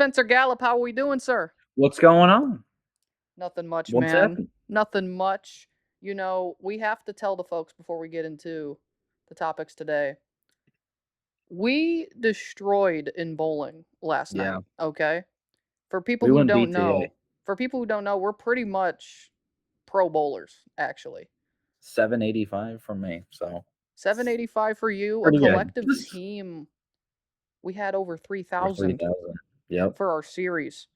Spencer Gallup. How are we doing, sir? What's going on? Nothing much, What's man. happening? Nothing much. We have to tell the folks before we get into the topics today. We destroyed in bowling last Yeah, night, okay? For people we who went don't BTA. know, we're pretty much pro bowlers, actually. 785 from me, so 785 for you, a pretty good. collective Just team. We had over for 3,000 3,000. Yep. for our series.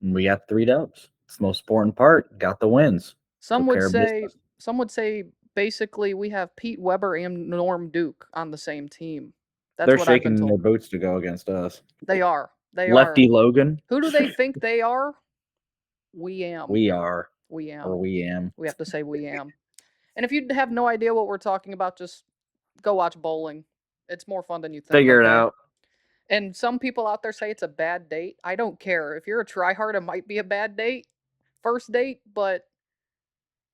And we got 3 dubs. It's the most important part. Got the wins. Some Took would care of say business. some would say basically we have Pete Weber and Norm Duke on the same team. That's They're what I've been shaking their told. boots to go against us. They are. They are. Lefty Logan. Who do they think they are? We am. We are, We or am. we am. We have to say we am. And if you have no idea what we're talking about, just go watch bowling. It's more fun than you think, Figure it okay? out. And some people out there say it's a bad date. I don't care. If you're a tryhard, it might be a bad date, first date, but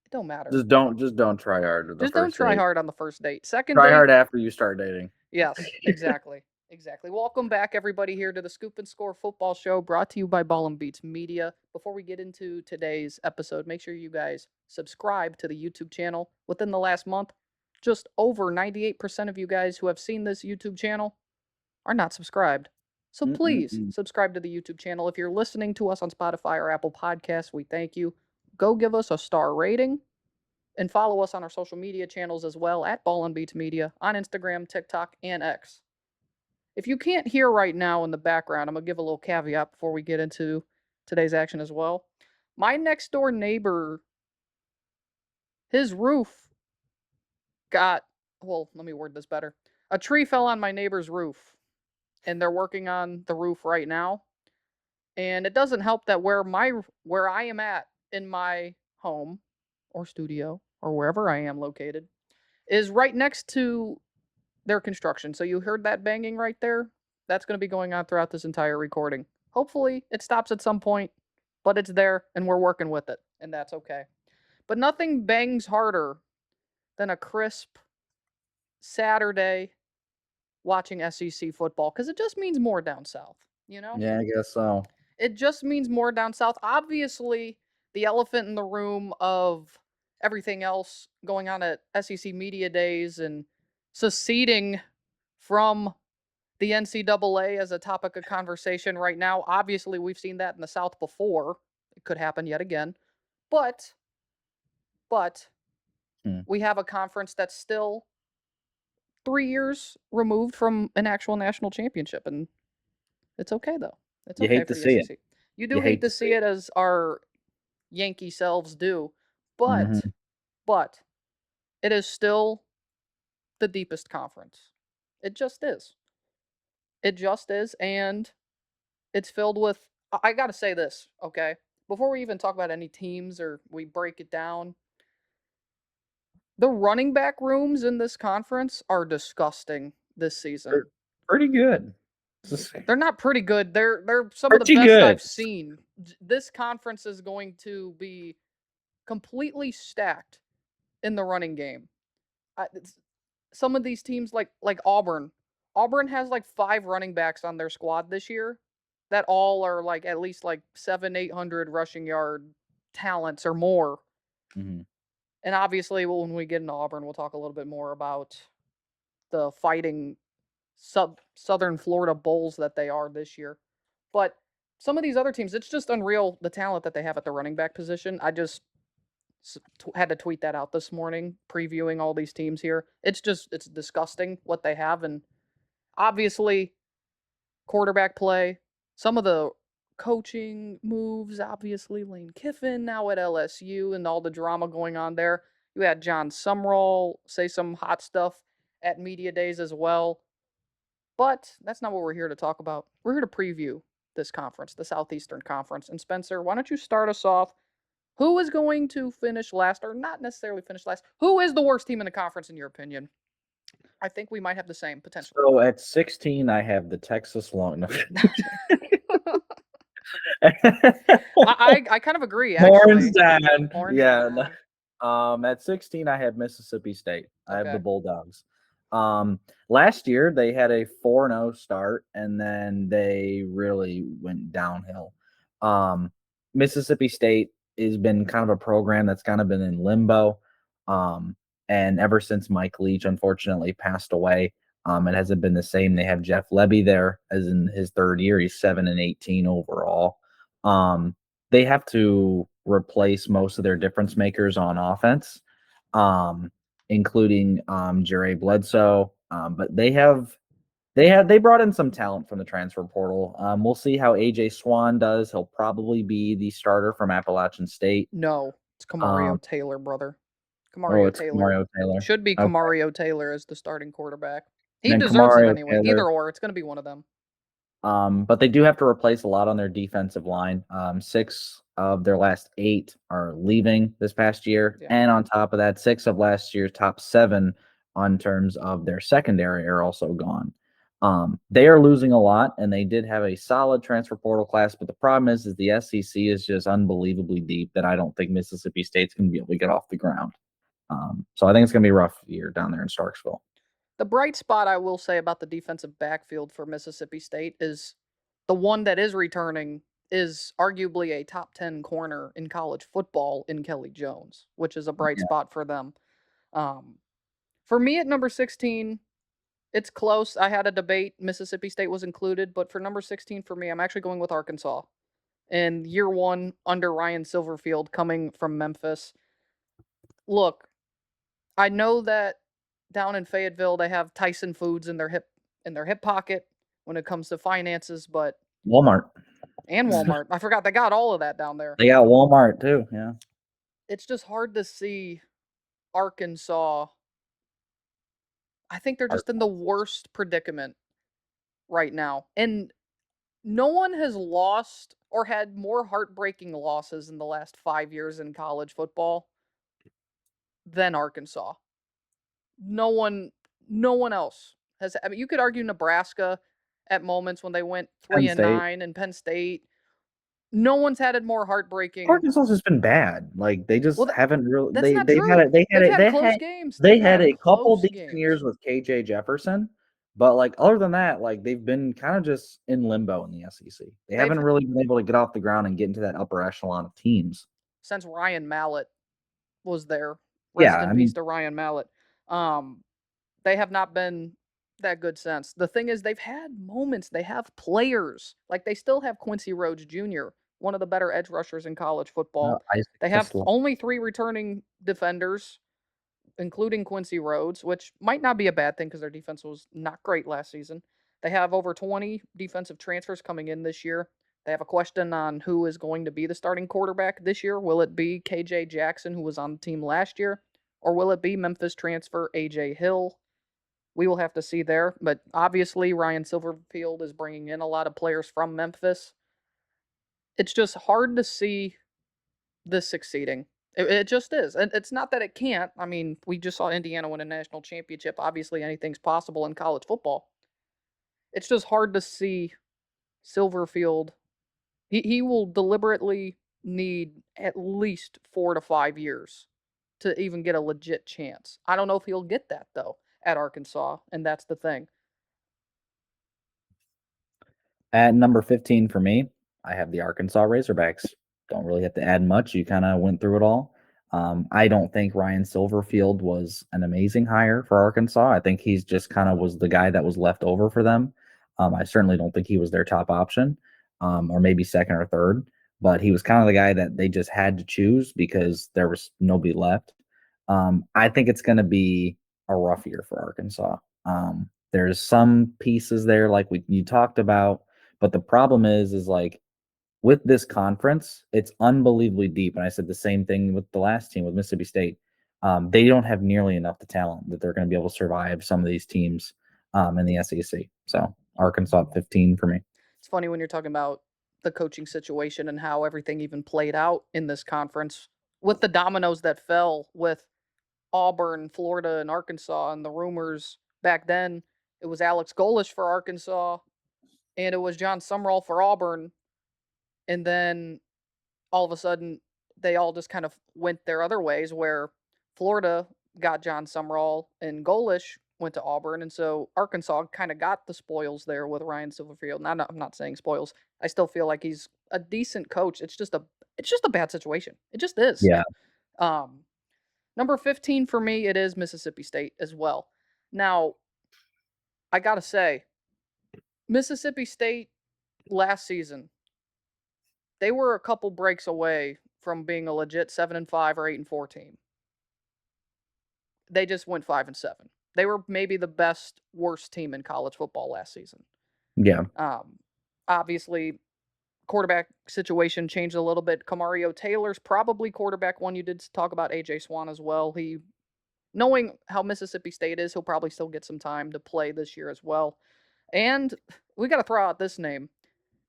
it don't matter. Just don't try hard with the Just don't first try date. hard on the first date. Second Try date, hard after you start dating. yes, exactly. Exactly. Welcome back, everybody, here to the Scoop and Score football show brought to you by Ball N Beatz Media. Before we get into today's episode, make sure you guys subscribe to the YouTube channel. Within the last month, just over 98% of you guys who have seen this YouTube channel are not subscribed. So please Mm-mm-mm. subscribe to the YouTube channel. If you're listening to us on Spotify or Apple Podcasts, we thank you. Go give us a star rating and follow us on our social media channels as well at Ball N Beatz Media on Instagram, TikTok, and X. If you can't hear right now in the background, I'm going to give a little caveat before we get into today's action as well. My next door neighbor, his roof let me word this better. A tree fell on my neighbor's roof, and they're working on the roof right now. And it doesn't help that where I am at in my home or studio or wherever I am located is right next to their construction. So you heard that banging right there? That's going to be going on throughout this entire recording. Hopefully, it stops at some point, but it's there and we're working with it, and that's okay. But nothing bangs harder than a crisp Saturday watching SEC football because it just means more down south, you know? Yeah, I guess so. It just means more down south. Obviously, the elephant in the room of everything else going on at SEC Media Days and seceding from the NCAA as a topic of conversation right now. Obviously, we've seen that in the South before. It could happen yet again. But we have a conference that's still 3 years removed from an actual national championship, and it's okay though. It's You okay hate for to the see it. SEC. You do You hate hate to to see see it. it as our Yankee selves do, Hmm. but it is still the deepest conference. It just is. It just is, and it's filled with. I got to say this, okay? Before we even talk about any teams or we break it down, the running back rooms in this conference are disgusting this season. They're pretty good. Just They're not pretty good. They're some of the pretty best good. I've seen. This conference is going to be completely stacked in the running game. Some of these teams like Auburn. Auburn has like 5 running backs on their squad this year that all are like at least like 700-800 rushing yard talents or more. Hmm. And obviously, when we get into Auburn, we'll talk a little bit more about the fighting Southern Florida Bulls that they are this year. But some of these other teams, it's just unreal the talent that they have at the running back position. I just had to tweet that out this morning, previewing all these teams here. It's disgusting what they have, and obviously quarterback play, some of the coaching moves, obviously Lane Kiffin now at LSU and all the drama going on there. You had John Sumrall say some hot stuff at media days as well. But that's not what we're here to talk about. We're here to preview this conference, the Southeastern Conference. And Spencer, why don't you start us off? Who is going to finish last, or not necessarily finish last? Who is the worst team in the conference, in your opinion? I think we might have the same potentially. So at 16, I have the Texas Long. No. I kind of agree, Horns actually. down. Orange Yeah. down. At 16, I have Mississippi State. I have the Okay. Bulldogs. Last year they had a 4-0 start, and then they really went downhill. Mississippi State has been kind of a program that's kind of been in limbo. Um, and ever since Mike Leach unfortunately passed away, it hasn't been the same. They have Jeff Levy there as in his third year. He's 7-18 overall. They have to replace most of their difference makers on offense, including Jerry Bledsoe. But they brought in some talent from the transfer portal. We'll see how AJ Swan does. He'll probably be the starter from Appalachian State. No, it's Um, Kamario Taylor, brother. oh, Kamario it's Taylor. Mario Taylor. Should be Okay, Kamario Taylor as the starting quarterback. He then deserves it Kamario anyway. Taylor. Either or, it's going to be one of them. But they do have to replace a lot on their defensive line. 6 of their last 8 are leaving this past year. Yeah. And on top of that, 6 of last year's top 7 on terms of their secondary are also gone. They are losing a lot, and they did have a solid transfer portal class. But the problem is the SEC is just unbelievably deep that I don't think Mississippi State's going to be able to get off the ground. So I think it's going to be a rough year down there in Starksville. The bright spot I will say about the defensive backfield for Mississippi State is the one that is returning is arguably a top 10 corner in college football in Kelly Jones, which is a bright Yeah. spot for them. Um, for me at number 16, it's close. I had a debate. Mississippi State was included, but for number 16 for me, I'm actually going with Arkansas. And year one under Ryan Silverfield coming from Memphis. Look, I know that down in Fayetteville they have Tyson Foods in their hip pocket when it comes to finances, but Walmart. and Walmart. I forgot they got all of that down there. They got Walmart too. Yeah. It's just hard to see Arkansas. I think they're just in the worst predicament right now. And no one has lost or had more heartbreaking losses in the last 5 years in college football than Arkansas. No one no one else has. I mean, you could argue Nebraska at moments when they went Penn 3 and State. 9 and Penn State. No one's had it more heartbreaking. Arkansas has been bad. Like they just Well, haven't really. that's not true. They've had close games. They They've had had a couple close decent games. years with KJ Jefferson, but like other than that, like they've been kind of just in limbo in the SEC. They They've haven't really been able to get off the ground and get into that upper echelon of teams. since Ryan Mallett was there. Yeah, Rest in I peace mean, to Ryan Mallett. They have not been that good since. The thing is, they've had moments. They have players. Like they still have Quincy Rhodes Jr., one of the better edge rushers in college football. Isaac They have Tisla. only 3 returning defenders, including Quincy Rhodes, which might not be a bad thing because their defense was not great last season. They have over 20 defensive transfers coming in this year. They have a question on who is going to be the starting quarterback this year. Will it be KJ Jackson, who was on the team last year, or will it be Memphis transfer AJ Hill? We will have to see there. But obviously, Ryan Silverfield is bringing in a lot of players from Memphis. It's just hard to see this succeeding. It just is. And it's not that it can't. I mean, we just saw Indiana win a national championship. Obviously, anything's possible in college football. It's just hard to see Silverfield. He will deliberately need at least 4 to 5 years to even get a legit chance. I don't know if he'll get that, though, at Arkansas. And that's the thing. At number 15 for me, I have the Arkansas Razorbacks. Don't really have to add much. You kind of went through it all. I don't think Ryan Silverfield was an amazing hire for Arkansas. I think he's just kind of was the guy that was left over for them. I certainly don't think he was their top option, or maybe second or third, but he was kind of the guy that they just had to choose because there was nobody left. I think it's going to be a rough year for Arkansas. There's some pieces there, like you talked about, but the problem is like with this conference, it's unbelievably deep. And I said the same thing with the last team with Mississippi State. They don't have nearly enough the talent that they're going to be able to survive some of these teams in the SEC. So Arkansas at 15 for me. It's funny when you're talking about the coaching situation and how everything even played out in this conference with the dominoes that fell with Auburn, Florida, and Arkansas, and the rumors back then. It was Alex Golish for Arkansas, and it was John Sumrall for Auburn, and then all of a sudden they all just kind of went their other ways. Where Florida got John Sumrall and Golish went to Auburn, and so Arkansas kind of got the spoils there with Ryan Silverfield. And I'm not saying spoils. I still feel like he's a decent coach. It's just a bad situation. It just is. Yeah. Um, Number 15 for me, it is Mississippi State as well. Now, I gotta say, Mississippi State last season, they were a couple breaks away from being a legit 7-5 or 8-4 team. They just went 5-7. They were maybe the best worst team in college football last season. Yeah. Um, Obviously, quarterback situation changed a little bit. Camario Taylor's probably quarterback one. You did talk about AJ Swan as well. Knowing how Mississippi State is, he'll probably still get some time to play this year as well. And we got to throw out this name.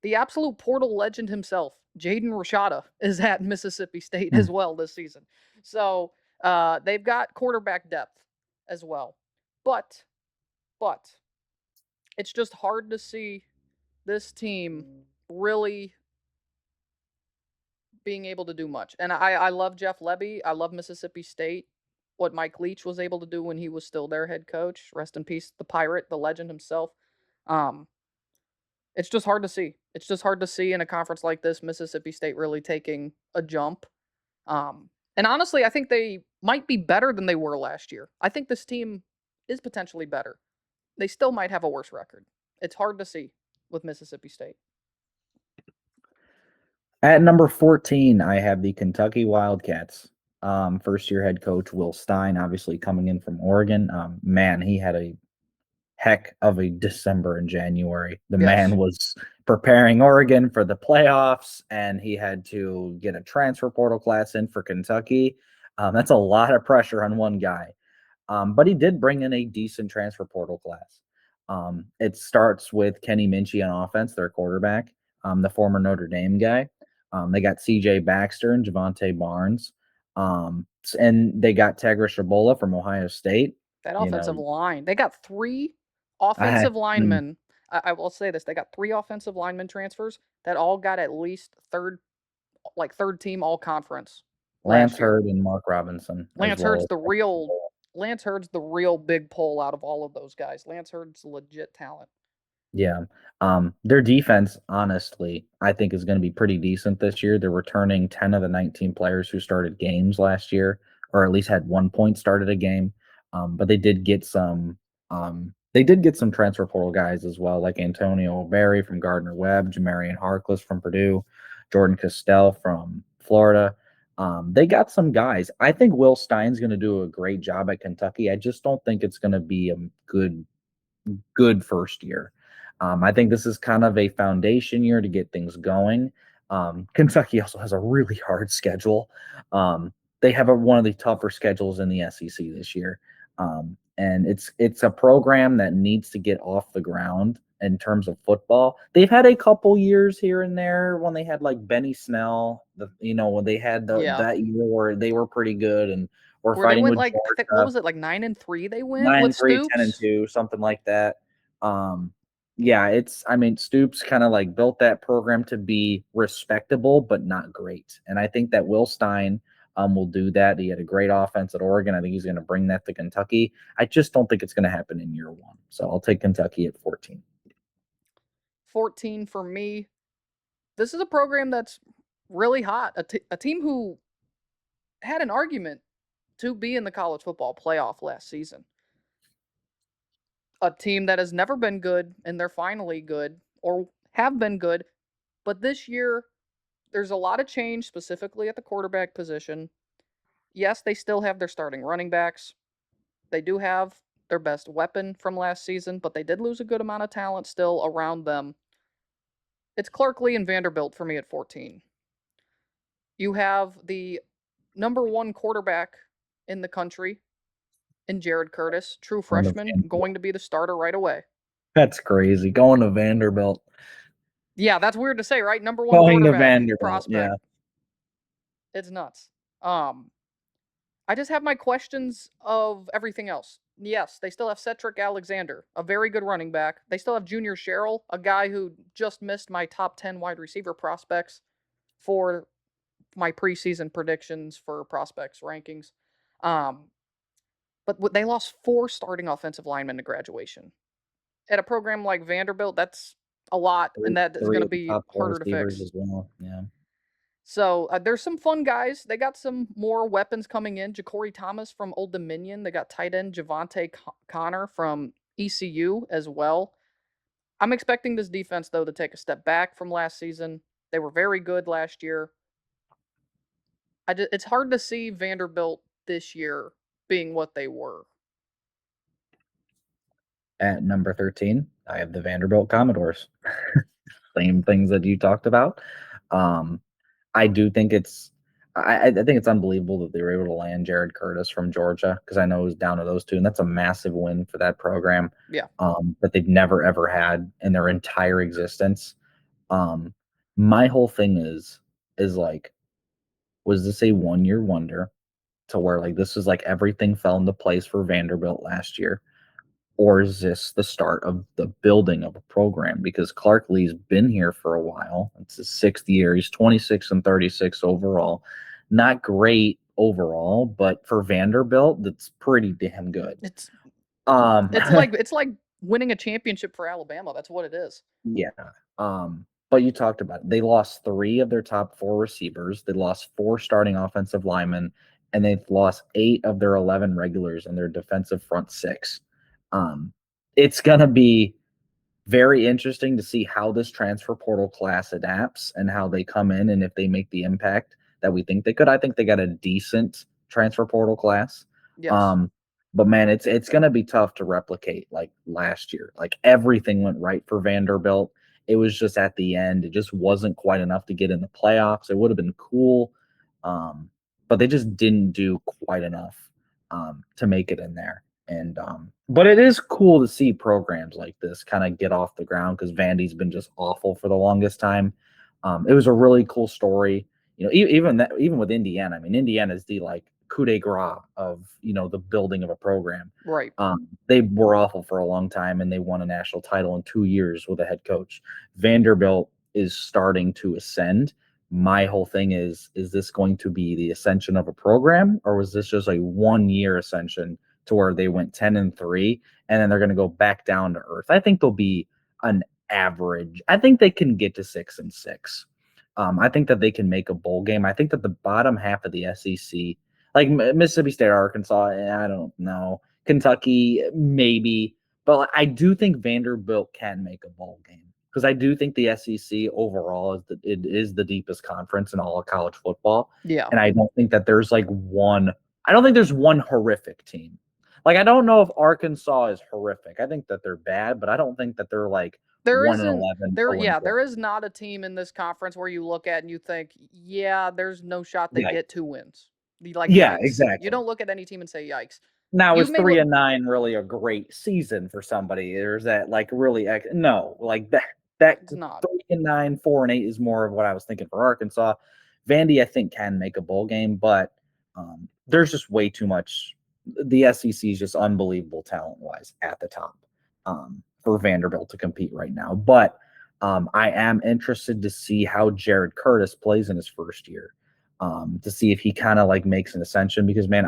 The absolute portal legend himself, Jaden Rashada, is at Mississippi State Hmm. as well this season. So they've got quarterback depth as well. But it's just hard to see this team really being able to do much. And I love Jeff Lebby. I love Mississippi State. What Mike Leach was able to do when he was still their head coach. Rest in peace, the pirate, the legend himself. Um, it's just hard to see. It's just hard to see in a conference like this, Mississippi State really taking a jump. And honestly, I think they might be better than they were last year. I think this team is potentially better. They still might have a worse record. It's hard to see with Mississippi State. At number 14, I have the Kentucky Wildcats. First year head coach Will Stein, obviously coming in from Oregon. Man, he had a heck of a December and January. The man Yes. was preparing Oregon for the playoffs, and he had to get a transfer portal class in for Kentucky. That's a lot of pressure on one guy. But he did bring in a decent transfer portal class. It starts with Kenny Minchie on offense, their quarterback, the former Notre Dame guy. They got CJ Baxter and Javante Barnes. And they got Tegra Shabola from Ohio State. That You offensive know, line. They got three I offensive linemen. I will say this. They got three offensive lineman transfers that all got at least third team all conference Lance last year. Hurd and Mark Robinson, as Lance well Hurd's as the Tegra real Shabola. Lance Hurd's the real big pull out of all of those guys. Lance Hurd's legit talent. Yeah. Their defense, honestly, I think is going to be pretty decent this year. They're returning 10 of the 19 players who started games last year, or at least had 1 point started a game. But they did get some transfer portal guys as well, like Antonio Berry from Gardner Webb, Jamarian Harkless from Purdue, Jordan Castell from Florida. They got some guys. I think Will Stein's going to do a great job at Kentucky. I just don't think it's going to be a good first year. I think this is kind of a foundation year to get things going. Kentucky also has a really hard schedule. They have one of the tougher schedules in the SEC this year, and it's a program that needs to get off the ground in terms of football. They've had a couple years here and there when they had like Benny Snell, when they had Yeah. that year where they were pretty good and were Where they fighting went with like I think what Georgia. was it, like 9-3 they went with 9-3, 10 and Stoops? 2, something like that. Yeah, I mean, Stoops kind of like built that program to be respectable, but not great. And I think that Will Stein will do that. He had a great offense at Oregon. I think he's going to bring that to Kentucky. I just don't think it's going to happen in year one. So I'll take Kentucky at 14. 14 for me. This is a program that's really hot. A team who had an argument to be in the college football playoff last season. A team that has never been good and they're finally good or have been good. But this year, there's a lot of change, specifically at the quarterback position. Yes, they still have their starting running backs. They do have their best weapon from last season, but they did lose a good amount of talent still around them. It's Clark Lee and Vanderbilt for me at 14. You have the number one quarterback in the country in Jared Curtis, true Going to freshman, Vanderbilt. going to be the starter right away. That's crazy. Going to Vanderbilt. Yeah, that's weird to say, right? Number one Going to quarterback Vanderbilt. prospect. Yeah. It's nuts. I just have my questions of everything else. Yes, they still have Cedric Alexander, a very good running back. They still have Junior Sherrill, a guy who just missed my top 10 wide receiver prospects for my preseason predictions for prospects rankings. Um, But they lost 4 starting offensive linemen to graduation. At a program like Vanderbilt, that's a lot, and that is Three gonna of the be top four harder to receivers fix. as well. Yeah. So, there's some fun guys. They got some more weapons coming in. Ja'Cory Thomas from Old Dominion. They got tight end Javante Connor from ECU as well. I'm expecting this defense, though, to take a step back from last season. They were very good last year. It's hard to see Vanderbilt this year being what they were. At number 13, I have the Vanderbilt Commodores. Same things that you talked about. Um, I do think I think it's unbelievable that they were able to land Jared Curtis from Georgia because I know it was down to those two, and that's a massive win for that program Yeah. that they've never ever had in their entire existence. Um, my whole thing is like, was this a 1 year wonder to where like this is like everything fell into place for Vanderbilt last year? Or is this the start of the building of a program? Because Clark Lee's been here for a while. It's his 6th year. He's 26-36 overall. Not great overall, but for Vanderbilt, that's pretty damn good. It's Um, it's like winning a championship for Alabama. That's what it is. yeah. But you talked about it. They lost 3 of their top 4 receivers. They lost 4 starting offensive linemen, and they've lost 8 of their 11 regulars in their defensive front 6. It's gonna be very interesting to see how this transfer portal class adapts and how they come in and if they make the impact that we think they could. I think they got a decent transfer portal class. Yes. Um, but man, it's gonna be tough to replicate like last year. Like everything went right for Vanderbilt. It was just at the end, it just wasn't quite enough to get in the playoffs. It would have been cool. Um, but they just didn't do quite enough to make it in there. And but it is cool to see programs like this kind of get off the ground because Vandy's been just awful for the longest time. It was a really cool story, even with Indiana. I mean, Indiana is the like coup de grace of the building of a program. Right. They were awful for a long time, and they won a national title in 2 years with a head coach. Vanderbilt is starting to ascend. My whole thing is this going to be the ascension of a program, or was this just a 1 year ascension to where they went 10-3 and then they're going to go back down to earth? I think they'll be an average. I think they can get to 6-6. I think that they can make a bowl game. I think that the bottom half of the SEC, like Mississippi State, Arkansas, I don't know, Kentucky, maybe, but I do think Vanderbilt can make a bowl game because I do think the SEC overall is the deepest conference in all of college football, Yeah. and I don't think that there's like one. I don't think there's one horrific team. Like I don't know if Arkansas is horrific. I think that they're bad, but I don't think that they're like There one and isn't 11, there 0 and yeah, 12. there is not a team in this conference where you look at and you think, "Yeah, there's no shot they Yeah, get 2 wins." Like, yeah, "Yikes." You exactly. don't look at any team and say, "Yikes." Now, You is may three look and nine really a great season for somebody? Or is that like really no? Like that it's not. 3-9, 4-8 is more of what I was thinking for Arkansas. Vandy, I think, can make a bowl game, but there's just way too much. The SEC is just unbelievable talent wise at the top for Vanderbilt to compete right now. But I am interested to see how Jared Curtis plays in his first year. To see if he kind of like makes an ascension because man,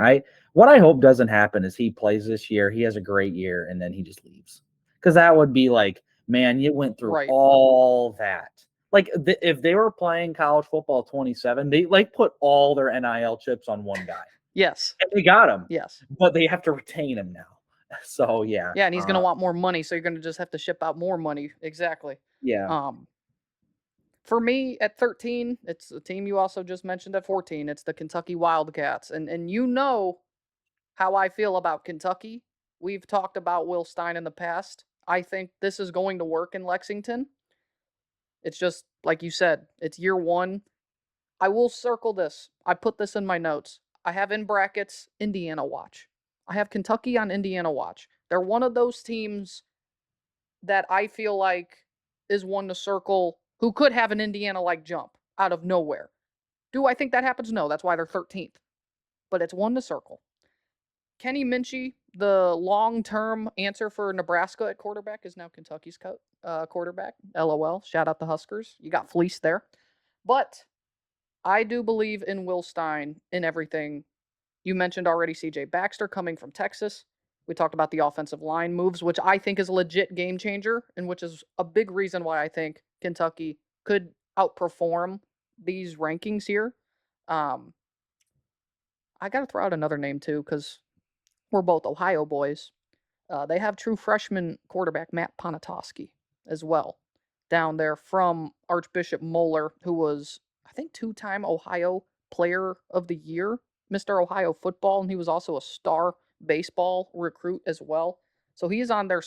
what I hope doesn't happen is he plays this year, he has a great year, and then he just leaves. Because that would be like, man, you went through Right. all that. Like if they were playing college football 27, they like put all their NIL chips on one guy, Yes. and they got him, Yes. but they have to retain him now. So yeah, Yeah, and he's gonna want more money, so you're gonna just have to ship out more money. Exactly. yeah, Um, for me, at 13, it's a team you also just mentioned at 14. It's the Kentucky Wildcats. And you know how I feel about Kentucky. We've talked about Will Stein in the past. I think this is going to work in Lexington. It's just like you said, it's year 1. I will circle this. I put this in my notes. I have in brackets Indiana watch. I have Kentucky on Indiana watch. They're one of those teams that I feel like is one to circle who could have an Indiana like jump out of nowhere. Do I think that happens? No, that's why they're 13th. But it's one to circle. Kenny Minchie, the long-term answer for Nebraska at quarterback, is now Kentucky's quarterback. LOL. Shout out the Huskers. You got fleeced there. But I do believe in Will Stein in everything. You mentioned already CJ Baxter coming from Texas. We talked about the offensive line moves, which I think is a legit game changer, and which is a big reason why I think Kentucky could outperform these rankings here. Um, I got to throw out another name too, because we're both Ohio boys. They have true freshman quarterback Matt Ponatoski as well down there from Archbishop Moeller, who was, I think, 2-time Ohio Player of the Year, Mr. Ohio Football, and he was also a star baseball recruit as well. So he's on their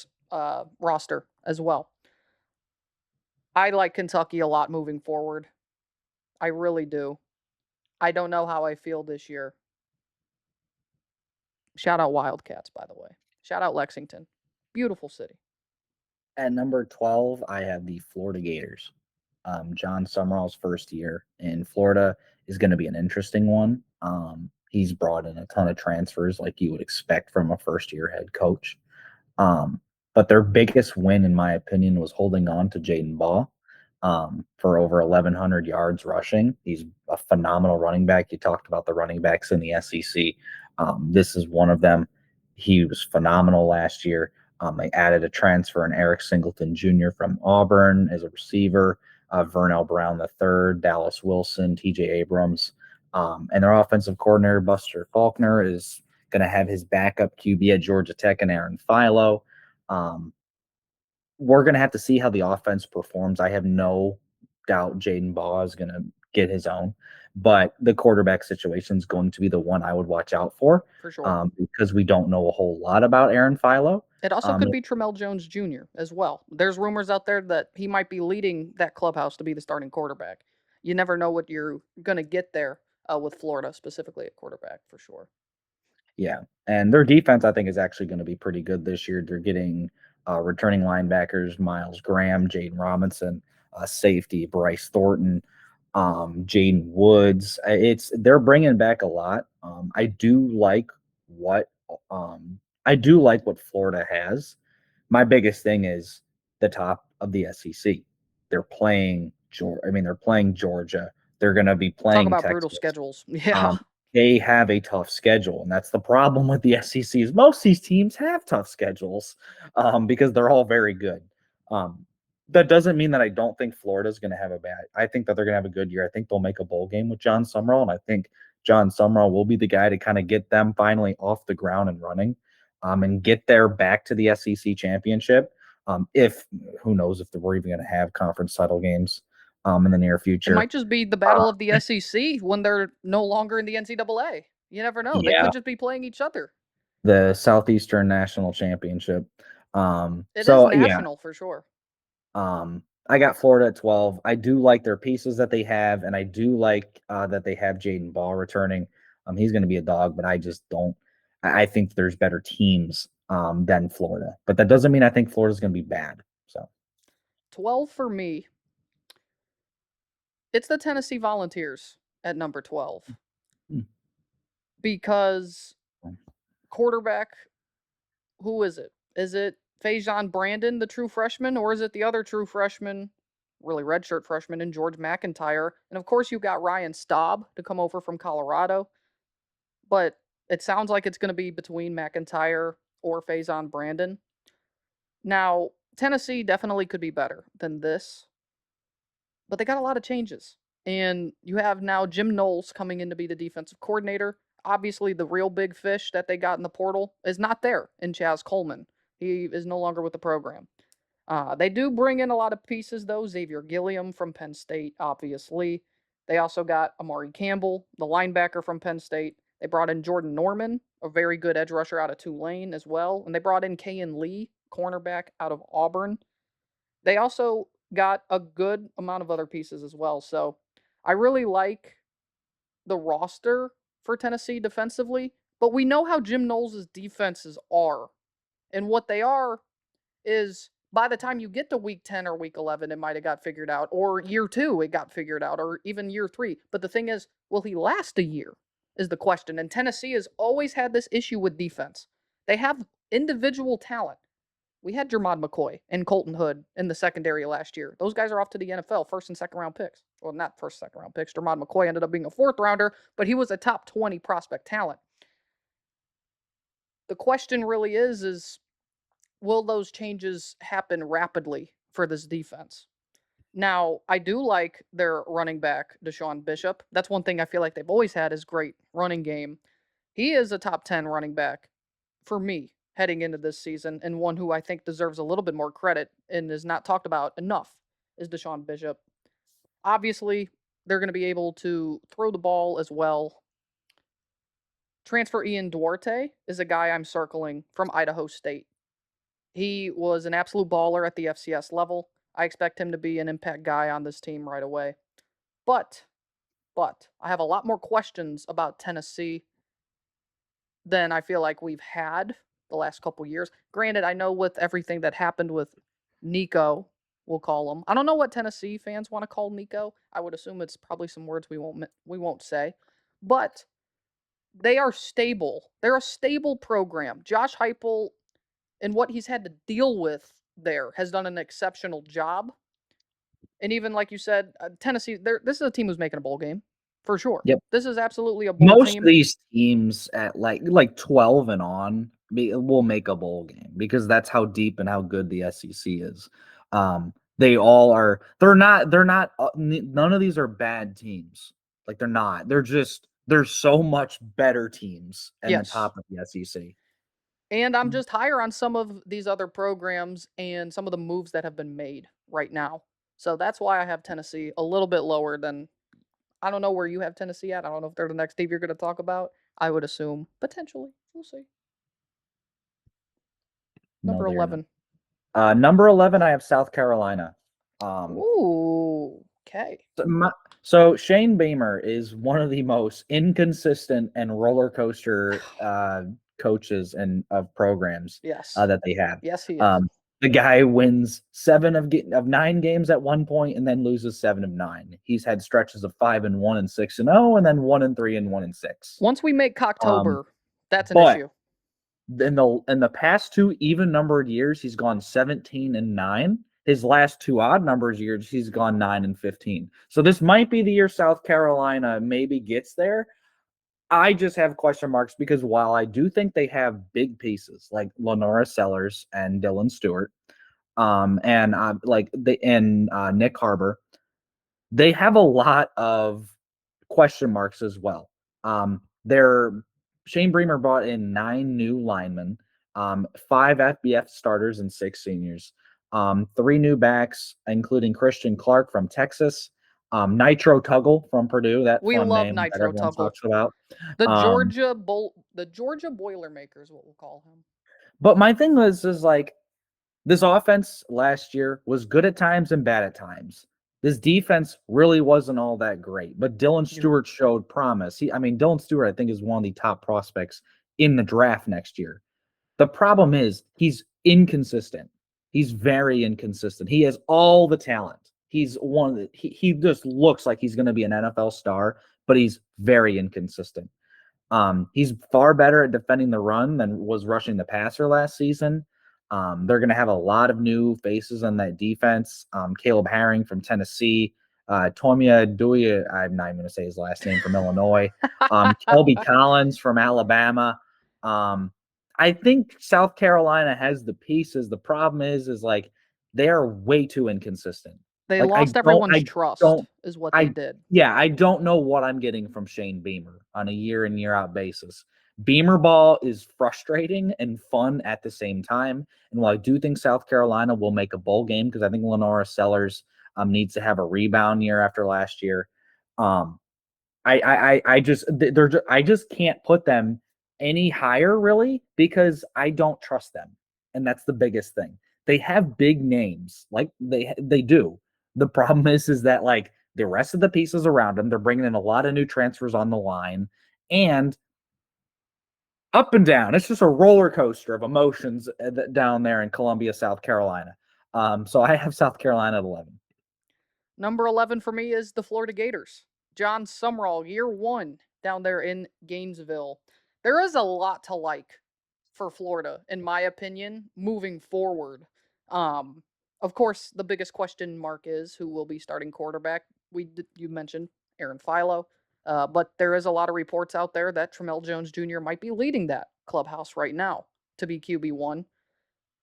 roster as well. I like Kentucky a lot moving forward. I really do. I don't know how I feel this year. Shout out Wildcats, by the way. Shout out Lexington. Beautiful city. At number 12, I have the Florida Gators. John Summerall's first year in Florida is going to be an interesting one. He's brought in a ton of transfers, like you would expect from a first year head coach. Um, but their biggest win, in my opinion, was holding on to Jaden Baugh for over 1,100 yards rushing. He's a phenomenal running back. You talked about the running backs in the SEC. This is one of them. He was phenomenal last year. They added a transfer in Eric Singleton Jr. from Auburn as a receiver, Vernell Brown III, Dallas Wilson, TJ Abrams. And their offensive coordinator, Buster Faulkner, is going to have his backup QB at Georgia Tech and Aaron Philo. We're going to have to see how the offense performs. I have no doubt Jaden Baugh is going to get his own, but the quarterback situation is going to be the one I would watch out for For sure. because we don't know a whole lot about Aaron Philo. It also could be Tramel Jones Jr. as well. There's rumors out there that he might be leading that clubhouse to be the starting quarterback. You never know what you're going to get there with Florida, specifically at quarterback, for sure. Yeah, and their defense, I think, is actually going to be pretty good this year. They're getting returning linebackers Miles Graham, Jaden Robinson, safety Bryce Thornton, Jaden Woods. They're bringing back a lot. What I do like what Florida has. My biggest thing is the top of the SEC. They're playing Georgia. I mean, they're playing Georgia. They're going to be Talk playing about brutal Texas. schedules. Yeah. They have a tough schedule, and that's the problem with the SEC is most of these teams have tough schedules because they're all very good. That doesn't mean that I don't think Florida's going to have a bad. I think that they're going to have a good year. I think they'll make a bowl game with John Summerall, and I think John Summerall will be the guy to kind of get them finally off the ground and running, and get there back to the SEC championship. If who knows if we're even going to have conference title games in the near It future. might just be the battle of the SEC when they're no longer in the NCAA. You never know. They Yeah. could just be playing each other. The Southeastern National Championship. It is So yeah, national for sure. I got Florida at 12. I do like their pieces that they have, and I do like that they have Jaden Ball returning. He's going to be a dog, but I just don't. I think there's better teams than Florida, but that doesn't mean I think Florida's going to be bad. So 12 for me. It's the Tennessee Volunteers at number 12 because quarterback, who is it? Is it Fajon Brandon, the true freshman, or is it the other true freshman, really redshirt freshman, in George McIntyre? And of course, you got Ryan Staub to come over from Colorado, but it sounds like it's going to be between McIntyre or Faison Brandon. Now, Tennessee definitely could be better than this, but they got a lot of changes. And you have now Jim Knowles coming in to be the defensive coordinator. Obviously, the real big fish that they got in the portal is not there in Chaz Coleman. He is no longer with the program. They do bring in a lot of pieces, though. Xavier Gilliam from Penn State, obviously. They also got Amari Campbell, the linebacker from Penn State. They brought in Jordan Norman, a very good edge rusher out of Tulane as well. And they brought in Kayan Lee, cornerback out of Auburn. They also got a good amount of other pieces as well. So I really like the roster for Tennessee defensively, but we know how Jim Knowles' defenses are. And what they are is by the time you get to week 10 or week 11, it might have got figured out, or year 2, it got figured out, or even year 3. But the thing is, will he last a year? Is the question. And Tennessee has always had this issue with defense. They have individual talent. We had Jermod McCoy and Colton Hood in the secondary last year. Those guys are off to the NFL, first and second round picks. Well, not first, second round picks. Jermod McCoy ended up being a fourth rounder, but he was a top 20 prospect talent. The question really is will those changes happen rapidly for this defense? Now, I do like their running back, Deshaun Bishop. That's one thing I feel like they've always had is great running game. He is a top 10 running back for me heading into this season, and one who I think deserves a little bit more credit and is not talked about enough is Deshaun Bishop. Obviously, they're going to be able to throw the ball as well. Transfer Ian Duarte is a guy I'm circling from Idaho State. He was an absolute baller at the FCS level. I expect him to be an impact guy on this team right away. But, I have a lot more questions about Tennessee than I feel like we've had the last couple years. Granted, I know with everything that happened with Nico, we'll call him. I don't know what Tennessee fans want to call Nico. I would assume it's probably some words we won't say. But they are stable. They're a stable program. Josh Heupel and what he's had to deal with there has done an exceptional job. And even like you said, Tennessee, this is a team who's making a bowl game for sure. Yep. This is absolutely a bowl Most of team. these teams at like 12 and on will make a bowl game because that's how deep and how good the SEC is. They all are. They're not. None of these are bad teams. Like they're not. There's so much better teams in the Yes. top of the SEC. And I'm just higher on some of these other programs and some of the moves that have been made right now. So that's why I have Tennessee a little bit lower than I don't know where you have Tennessee at. I don't know if they're the next team you're going to talk about. I would assume potentially. We'll see. No, Number they are not. 11. Number 11, I have South Carolina. Ooh, okay. So Shane Beamer is one of the most inconsistent and roller coaster coaches and of programs Yes. that they have. Yes, he is. The guy wins 7 of 9 games at one point and then loses 7 of 9. He's had stretches of 5-1 and 6-0 and then 1-3 and 1-6. Once we make Cocktober, that's an but issue. in the past 2 even numbered years, he's gone 17-9. His last 2 odd numbers years, he's gone 9-15. So this might be the year South Carolina maybe gets there. I just have question marks because while I do think they have big pieces like Lenora Sellers and Dylan Stewart, and Nick Harbor, they have a lot of question marks as well. Their Shane Bremer brought in 9 new linemen, 5 FBF starters and 6 seniors, 3 new backs, including Christian Clark from Texas, Nitro Tuggle from Purdue, that We fun love name that Nitro everyone Tuggle. talks about. The Um, Georgia Boilermakers, what we'll call him. but my thing is like this offense last year was good at times and bad at times. This defense really wasn't all that great, but Dylan Stewart showed promise. Dylan Stewart, I think, is one of the top prospects in the draft next year. The problem is he's inconsistent. He's very inconsistent. He has all the talent. He's one of the, he just looks like he's going to be an NFL star, but he's very inconsistent. He's far better at defending the run than was rushing the passer last season. They're going to have a lot of new faces on that defense. Caleb Herring from Tennessee, Tomia Dewey, I'm not even going to say his last name, from Illinois, Kelby Collins from Alabama. I think South Carolina has the pieces. The problem is like they are way too inconsistent. They Like lost everyone's trust, is what they did. Yeah, I don't know what I'm getting from Shane Beamer on a year in, year out basis. Beamer ball is frustrating and fun at the same time. And while I do think South Carolina will make a bowl game because I think Lenora Sellers needs to have a rebound year after last year, I just can't put them any higher really because I don't trust them, and that's the biggest thing. They have big names, like they do. The problem is that like the rest of the pieces around them, they're bringing in a lot of new transfers on the line, and up and down. It's just a roller coaster of emotions down there in Columbia, South Carolina. So I have South Carolina at 11. Number 11 for me is the Florida Gators. John Sumrall, year 1 down there in Gainesville. There is a lot to like for Florida, in my opinion, moving forward. Of course, the biggest question mark is who will be starting quarterback. You mentioned Aaron Philo, but there is a lot of reports out there that Tramel Jones Jr. might be leading that clubhouse right now to be QB1.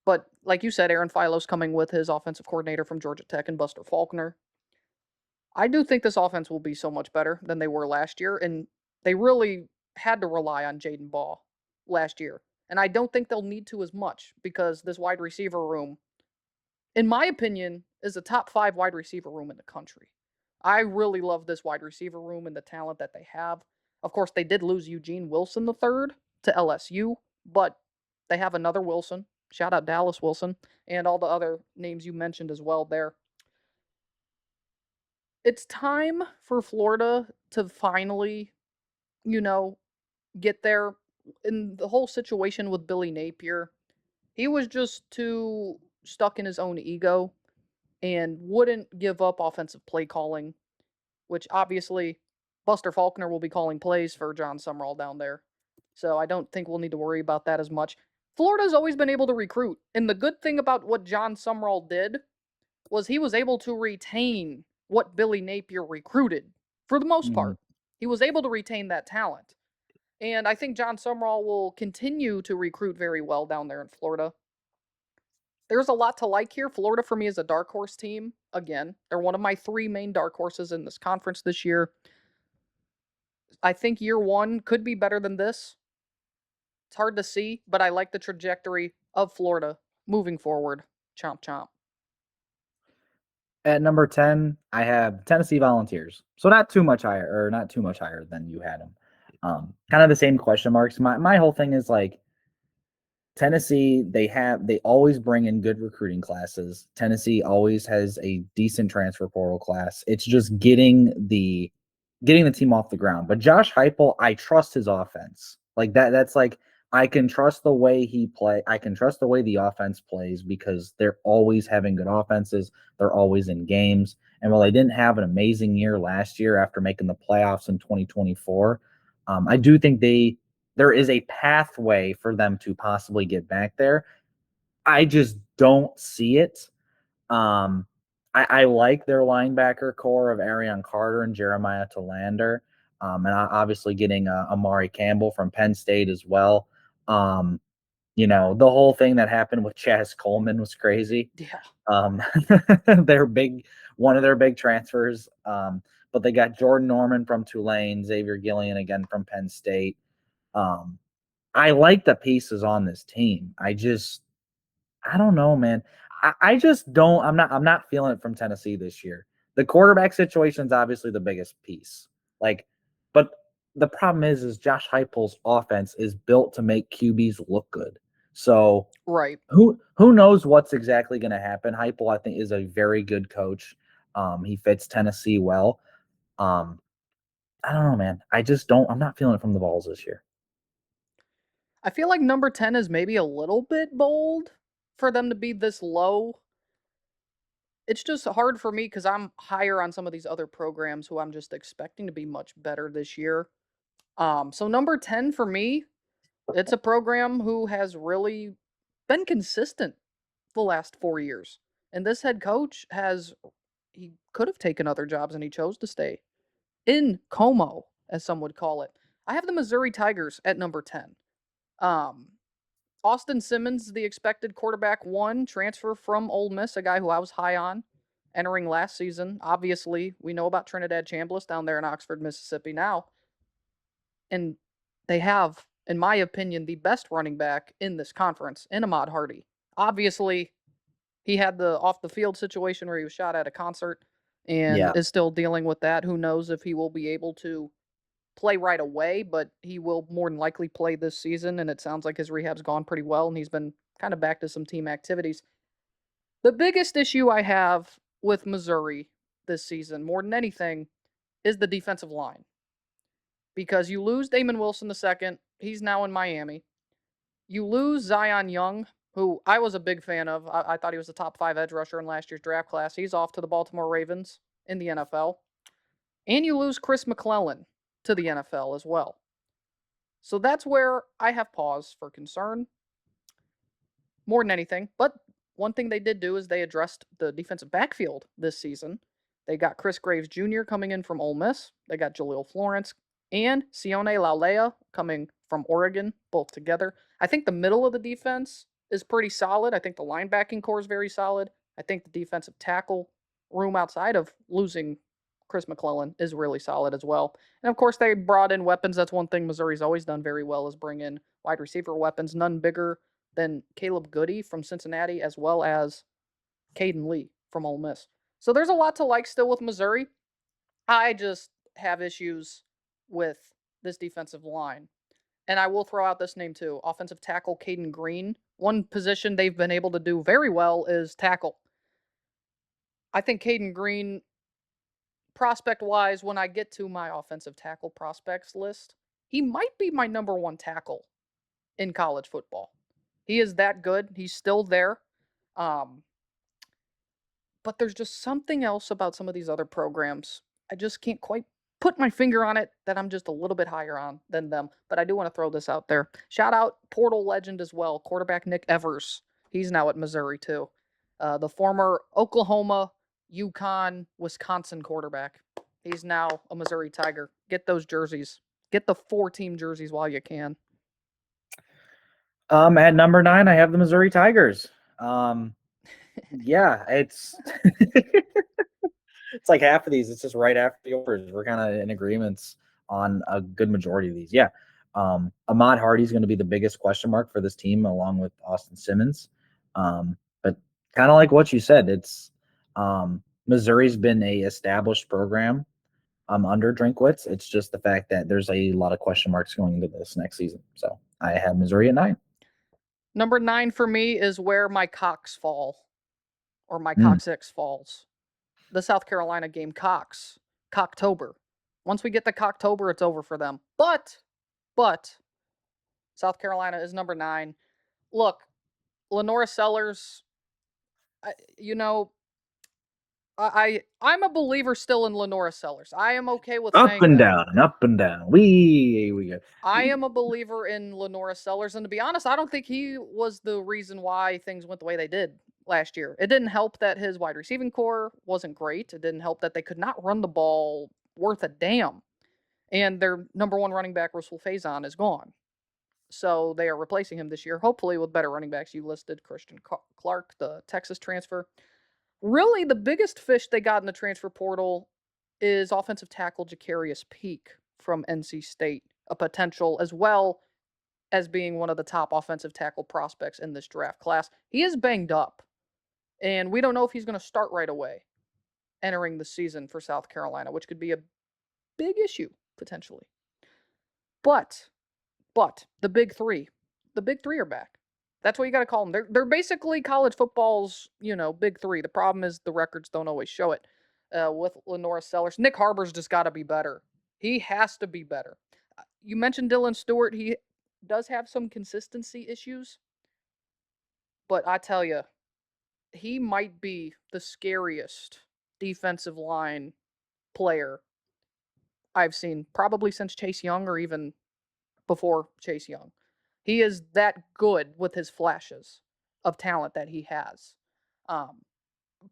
But like you said, Aaron Philo's coming with his offensive coordinator from Georgia Tech and Buster Faulkner. I do think this offense will be so much better than they were last year, and they really had to rely on Jaden Ball last year. And I don't think they'll need to as much because this wide receiver room, in my opinion, is a top 5 wide receiver room in the country. I really love this wide receiver room and the talent that they have. Of course, they did lose Eugene Wilson the third to LSU, but they have another Wilson. Shout out Dallas Wilson and all the other names you mentioned as well there. It's time for Florida to finally, you know, get there. In the whole situation with Billy Napier, he was just too stuck in his own ego and wouldn't give up offensive play calling, which obviously Buster Faulkner will be calling plays for John Summerall down there. So I don't think we'll need to worry about that as much. Florida's always been able to recruit. And the good thing about what John Summerall did was he was able to retain what Billy Napier recruited for the most Mhm. part. He was able to retain that talent. And I think John Summerall will continue to recruit very well down there in Florida. There's a lot to like here. Florida, for me, is a dark horse team. Again, they're one of my 3 main dark horses in this conference this year. I think year one could be better than this. It's hard to see, but I like the trajectory of Florida moving forward. Chomp chomp. At number 10, I have Tennessee Volunteers. So not too much higher, or not too much higher than you had them. Kind of the same question marks. My whole thing is like Tennessee, they always bring in good recruiting classes. Tennessee always has a decent transfer portal class. It's just getting the team off the ground. But Josh Heupel, I trust his offense. Like that's like I can trust the way he play. I can trust the way the offense plays because they're always having good offenses. They're always in games. And while they didn't have an amazing year last year after making the playoffs in 2024, I do think there is a pathway for them to possibly get back there. I just don't see it. I like their linebacker core of Arion Carter and Jeremiah Talander, and obviously getting Amari Campbell from Penn State as well. The whole thing that happened with Chaz Coleman was crazy. Yeah. Um, one of their big transfers. But they got Jordan Norman from Tulane, Xavier Gillian again from Penn State. Um, I like the pieces on this team. I don't know, man. I just don't. I'm not feeling it from Tennessee this year. The quarterback situation is obviously the biggest piece. But the problem is Josh Heupel's offense is built to make QBs look good. So Right. who knows what's exactly going to happen? Heupel, I think, is a very good coach. He fits Tennessee well. I don't know, man. I just don't. I'm not feeling it from the Vols this year. I feel like number 10 is maybe a little bit bold for them to be this low. It's just hard for me because I'm higher on some of these other programs who I'm just expecting to be much better this year. So number 10 for me, it's a program who has really been consistent the last 4 years. And this head coach he could have taken other jobs and he chose to stay in Como, as some would call it. I have the Missouri Tigers at number 10. Um, Austin Simmons, the expected quarterback one, transfer from Ole Miss, a guy who I was high on entering last season. Obviously, we know about Trinidad Chambliss down there in Oxford, Mississippi now. And they have, in my opinion, the best running back in this conference in Ahmad Hardy. Obviously, he had the off the field situation where he was shot at a concert and Yeah. is still dealing with that. Who knows if he will be able to play right away, but he will more than likely play this season. And it sounds like his rehab's gone pretty well and he's been kind of back to some team activities. The biggest issue I have with Missouri this season, more than anything, is the defensive line. Because you lose Damon Wilson II, he's now in Miami. You lose Zion Young, who I was a big fan of. I thought he was a top 5 edge rusher in last year's draft class. He's off to the Baltimore Ravens in the NFL. And you lose Chris McClellan to the NFL as well. So that's where I have pause for concern more than anything. But one thing they did do is they addressed the defensive backfield this season. They got Chris Graves Jr. coming in from Ole Miss. They got Jaleel Florence and Sione Laulea coming from Oregon, both together. I think the middle of the defense is pretty solid. I think the linebacking core is very solid. I think the defensive tackle room outside of losing Chris McClellan is really solid as well. And of course, they brought in weapons. That's one thing Missouri's always done very well is bring in wide receiver weapons, none bigger than Caleb Goody from Cincinnati, as well as Caden Lee from Ole Miss. So there's a lot to like still with Missouri. I just have issues with this defensive line. And I will throw out this name too, offensive tackle Caden Green. One position they've been able to do very well is tackle. I think Caden Green, prospect wise, when I get to my offensive tackle prospects list, he might be my number one tackle in college football. He is that good. He's still there. Um, but there's just something else about some of these other programs. I just can't quite put my finger on it that I'm just a little bit higher on than them. But I do want to throw this out there. Shout out portal legend as well, quarterback Nick Evers. He's now at Missouri too. The former Oklahoma, UConn, Wisconsin quarterback. He's now a Missouri Tiger. Get those jerseys. Get the 4-team jerseys while you can. At number 9, I have the Missouri Tigers. Yeah, it's it's like half of these. It's just right after yours. We're kind of in agreements on a good majority of these. Yeah. Ahmad Hardy is going to be the biggest question mark for this team, along with Austin Simmons. But kind of like what you said, it's Missouri's been a established program under Drinkwitz. It's just the fact that there's a lot of question marks going into this next season. So I have Missouri at 9. Number 9 for me is where my Cox fall, or my Cox-X falls. The South Carolina game, Cocktober. Once we get to Cocktober, it's over for them. But South Carolina is number 9. Look, Lenora Sellers, I'm a believer still in Lenora Sellers. I am okay with up saying and that. down and up and down. We go. I am a believer in Lenora Sellers, and to be honest, I don't think he was the reason why things went the way they did last year. It didn't help that his wide receiving core wasn't great. It didn't help that they could not run the ball worth a damn. And their number one running back, Russell Faison, is gone. So they are replacing him this year, hopefully with better running backs. You listed Christian Clark, the Texas transfer. Really, the biggest fish they got in the transfer portal is offensive tackle Jacarius Peak from NC State, a potential as well as being one of the top offensive tackle prospects in this draft class. He is banged up, and we don't know if he's going to start right away entering the season for South Carolina, which could be a big issue potentially. But the big three are back. That's what you got to call them. They're basically college football's big three. The problem is the records don't always show it. With Lenora Sellers, Nick Harbor's just got to be better. He has to be better. You mentioned Dylan Stewart. He does have some consistency issues, but I tell you, he might be the scariest defensive line player I've seen, probably since Chase Young or even before Chase Young. He is that good with his flashes of talent that he has.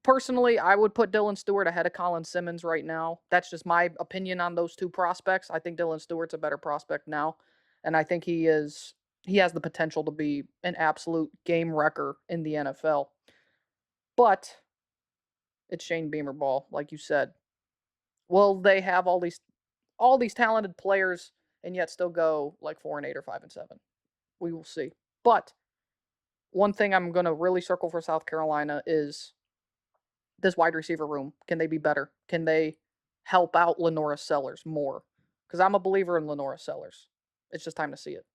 Personally, I would put Dylan Stewart ahead of Colin Simmons right now. That's just my opinion on those two prospects. I think Dylan Stewart's a better prospect now, and I think he has the potential to be an absolute game wrecker in the NFL. But it's Shane Beamer ball, like you said. Will they have all these talented players and yet still go like 4-8 or 5-7? We will see. But one thing I'm going to really circle for South Carolina is this wide receiver room. Can they be better? Can they help out Lenora Sellers more? Because I'm a believer in Lenora Sellers. It's just time to see it.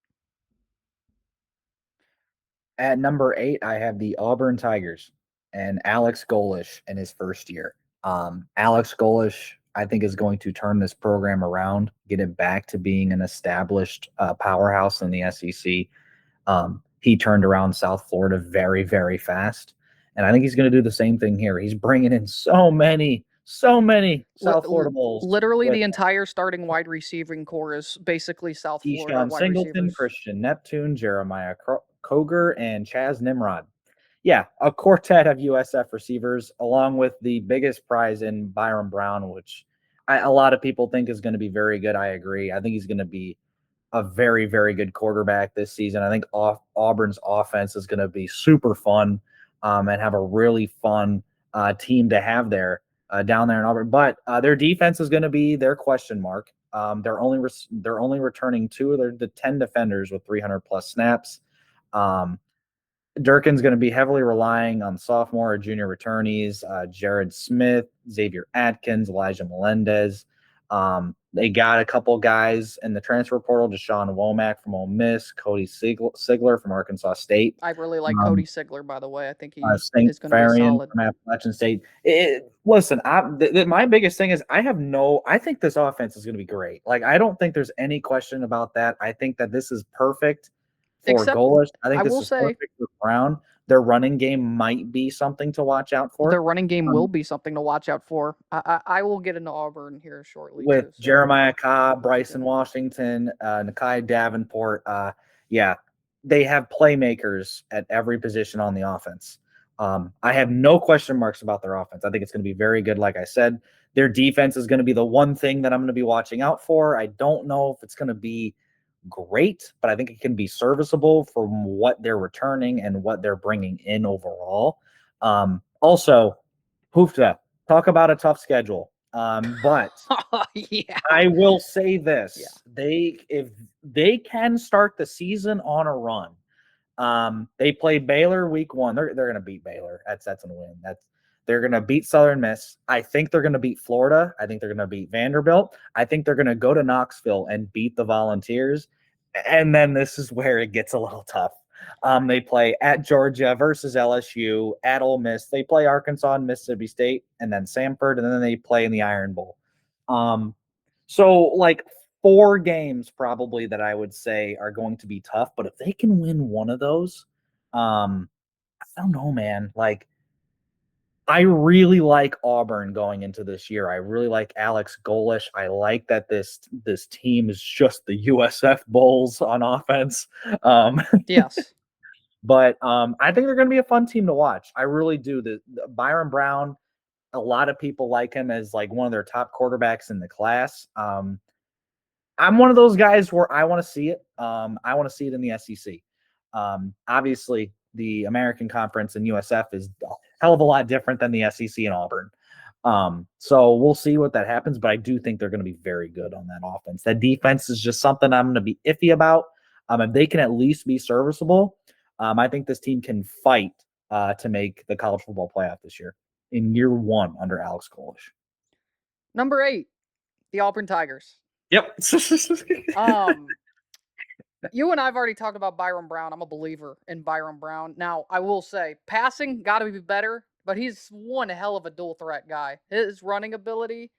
At number 8, I have the Auburn Tigers and Alex Golish in his first year. Alex Golish, I think, is going to turn this program around, get it back to being an established powerhouse in the SEC. He turned around South Florida very, very fast. And I think he's going to do the same thing here. He's bringing in so many South Florida Bulls. Literally, the entire starting wide receiving core is basically South Florida wide Singleton, receivers. Christian Neptune, Jeremiah Koger, and Chaz Nimrod. Yeah, a quartet of USF receivers, along with the biggest prize in Byron Brown, which a lot of people think is going to be very good. I agree. I think he's going to be a very, very good quarterback this season. I think Auburn's offense is going to be super fun and have a really fun team to have there down there in Auburn. But their defense is going to be their question mark. They're only returning two of the 10 defenders with 300 plus snaps. Durkin's going to be heavily relying on sophomore or junior returnees, Jared Smith, Xavier Atkins, Elijah Melendez. They got a couple guys in the transfer portal, Deshaun Womack from Ole Miss, Cody Sigler from Arkansas State. I really like Cody Sigler, by the way. I think he St. is going to be Farian solid. from Appalachian State. Listen, my biggest thing is I think this offense is going to be great. Like, I don't think there's any question about that. I think that this is perfect for Except, Golish. I think I this will is say, perfect for Brown. Their running game might be something to watch out for. their running game will be something to watch out for. I will get into Auburn here shortly, With too. So. Jeremiah Cobb, Bryson Washington, Nakai Davenport. Yeah, they have playmakers at every position on the offense. I have no question marks about their offense. I think it's going to be very good. Like I said, their defense is going to be the one thing that I'm going to be watching out for. I don't know if it's going to be great, but I think it can be serviceable from what they're returning and what they're bringing in overall. Also, Hoofda, talk about a tough schedule. But Yeah. I will say this: Yeah. if they can start the season on a run, they play Baylor week 1. They're going to beat Baylor. That's a win. They're going to beat Southern Miss. I think they're going to beat Florida. I think they're going to beat Vanderbilt. I think they're going to go to Knoxville and beat the Volunteers. And then this is where it gets a little tough. They play at Georgia versus LSU, at Ole Miss. They play Arkansas and Mississippi State, and then Samford, and then they play in the Iron Bowl. So like 4 games probably that I would say are going to be tough, but if they can win one of those, I don't know, man. Like, I really like Auburn going into this year. I really like Alex Golish. I like that this team is just the USF Bulls on offense. Yes. But I think they're going to be a fun team to watch. I really do. The Byron Brown, a lot of people like him as like one of their top quarterbacks in the class. I'm one of those guys where I want to see it. I want to see it in the SEC. Obviously, the American Conference and USF is a hell of a lot different than the SEC and Auburn. So we'll see what that happens, but I do think they're going to be very good on that offense. That defense is just something I'm going to be iffy about. If they can at least be serviceable, I think this team can fight to make the college football playoff this year in year 1 under Alex Golish. Number 8, the Auburn Tigers. Yep. You and I have already talked about Byron Brown. I'm a believer in Byron Brown. Now, I will say, passing got to be better, but he's one hell of a dual threat guy. His running ability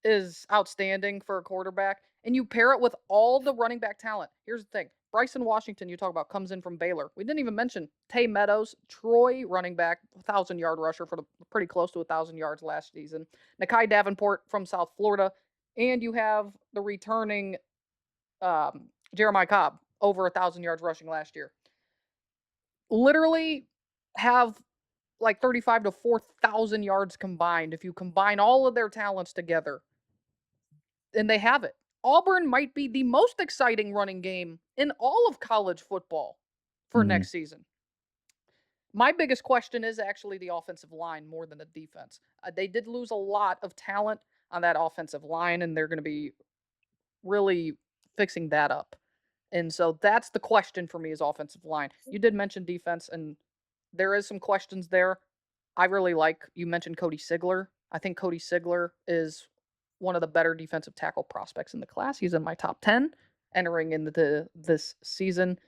is outstanding for a quarterback, and you pair it with all the running back talent. Here's the thing. Bryson Washington, you talk about, comes in from Baylor. We didn't even mention Tay Meadows, Troy running back, 1,000-yard rusher for pretty close to 1,000 yards last season. Nakai Davenport from South Florida, and you have the returning Jeremiah Cobb, over 1,000 yards rushing last year. Literally have like 35 to 4,000 yards combined if you combine all of their talents together. And they have it. Auburn might be the most exciting running game in all of college football for next season. My biggest question is actually the offensive line more than the defense. They did lose a lot of talent on that offensive line, and they're going to be really fixing that up. And so that's the question for me is offensive line. You did mention defense, and there is some questions there. I really like, you mentioned Cody Sigler. I think Cody Sigler is one of the better defensive tackle prospects in the class. He's in my top 10 entering into this season.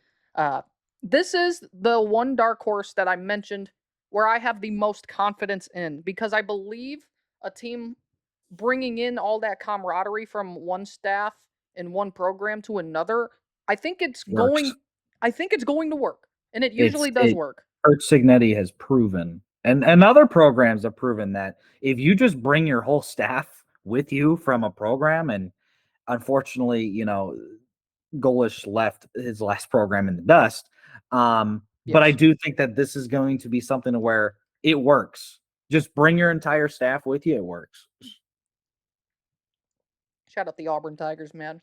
This is the one dark horse that I mentioned where I have the most confidence in because I believe a team bringing in all that camaraderie from one staff and one program to another, I think it's going to work. And it usually does work. Kurt Signetti has proven, and other programs have proven that if you just bring your whole staff with you from a program, and unfortunately, Golish left his last program in the dust. But I do think that this is going to be something where it works. Just bring your entire staff with you. It works. Shout out the Auburn Tigers, man.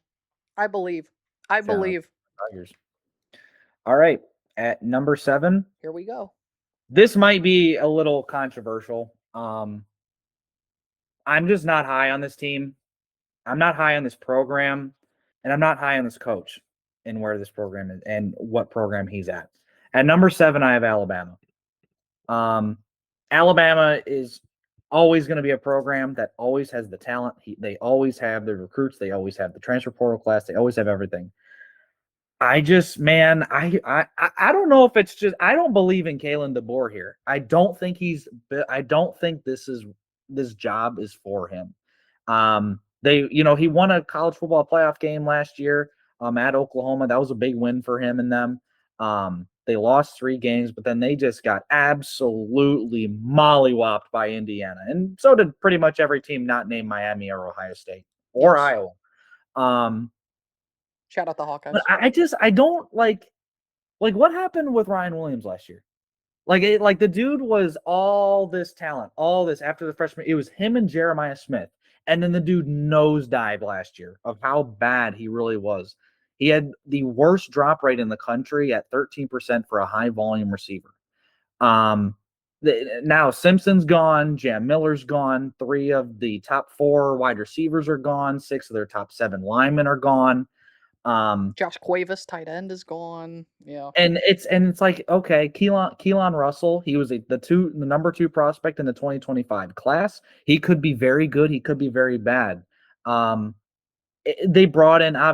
I believe. I Shout out believe. Tigers. All right, at number 7, Here we go. this might be a little controversial. I'm just not high on this team. I'm not high on this program, and I'm not high on this coach and where this program is and what program he's at. At number 7, I have Alabama. Um, Alabama is always going to be a program that always has the talent. They always have the recruits. They always have the transfer portal class. They always have everything. I just, man, I don't know if it's just I don't believe in Kalen DeBoer here. I don't think this job is for him. He won a college football playoff game last year at Oklahoma. That was a big win for him and them. They lost 3 games, but then they just got absolutely mollywopped by Indiana. And so did pretty much every team not named Miami or Ohio State or Yes. Iowa. Shout out the Hawkeyes. But I don't like what happened with Ryan Williams last year? Like the dude was all this talent, all this after the freshman. It was him and Jeremiah Smith. And then the dude nosedived last year of how bad he really was. He had the worst drop rate in the country at 13% for a high volume receiver. Now Simpson's gone, Jam Miller's gone, 3 of the top 4 wide receivers are gone, 6 of their top 7 linemen are gone. Josh Cuevas, tight end, is gone. Yeah. And it's like, okay, Keelan Russell, he was the number 2 prospect in the 2025 class. He could be very good. He could be very bad. They brought in a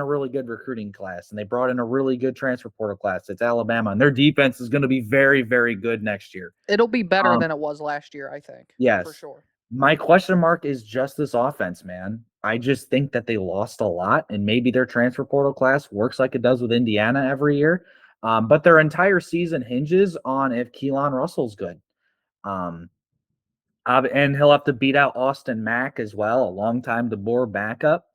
really good recruiting class, and they brought in a really good transfer portal class. It's Alabama, and their defense is going to be very, very good next year. It'll be better than it was last year, I think. Yes. For sure. My question mark is just this offense, man. I just think that they lost a lot, and maybe their transfer portal class works like it does with Indiana every year. But their entire season hinges on if Keelan Russell's good. And he'll have to beat out Austin Mack as well, a long-time DeBoer backup.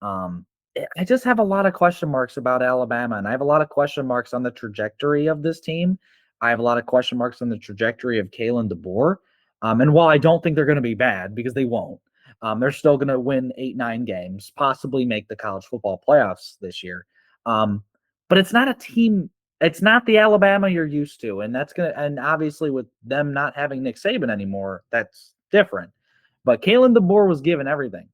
I just have a lot of question marks about Alabama, and I have a lot of question marks on the trajectory of this team. I have a lot of question marks on the trajectory of Kalen DeBoer. And while I don't think they're going to be bad, because they won't, they're still going to win 8-9 games, possibly make the college football playoffs this year. But it's not a team. It's not the Alabama you're used to, and obviously with them not having Nick Saban anymore, that's different. But Kalen DeBoer was given everything.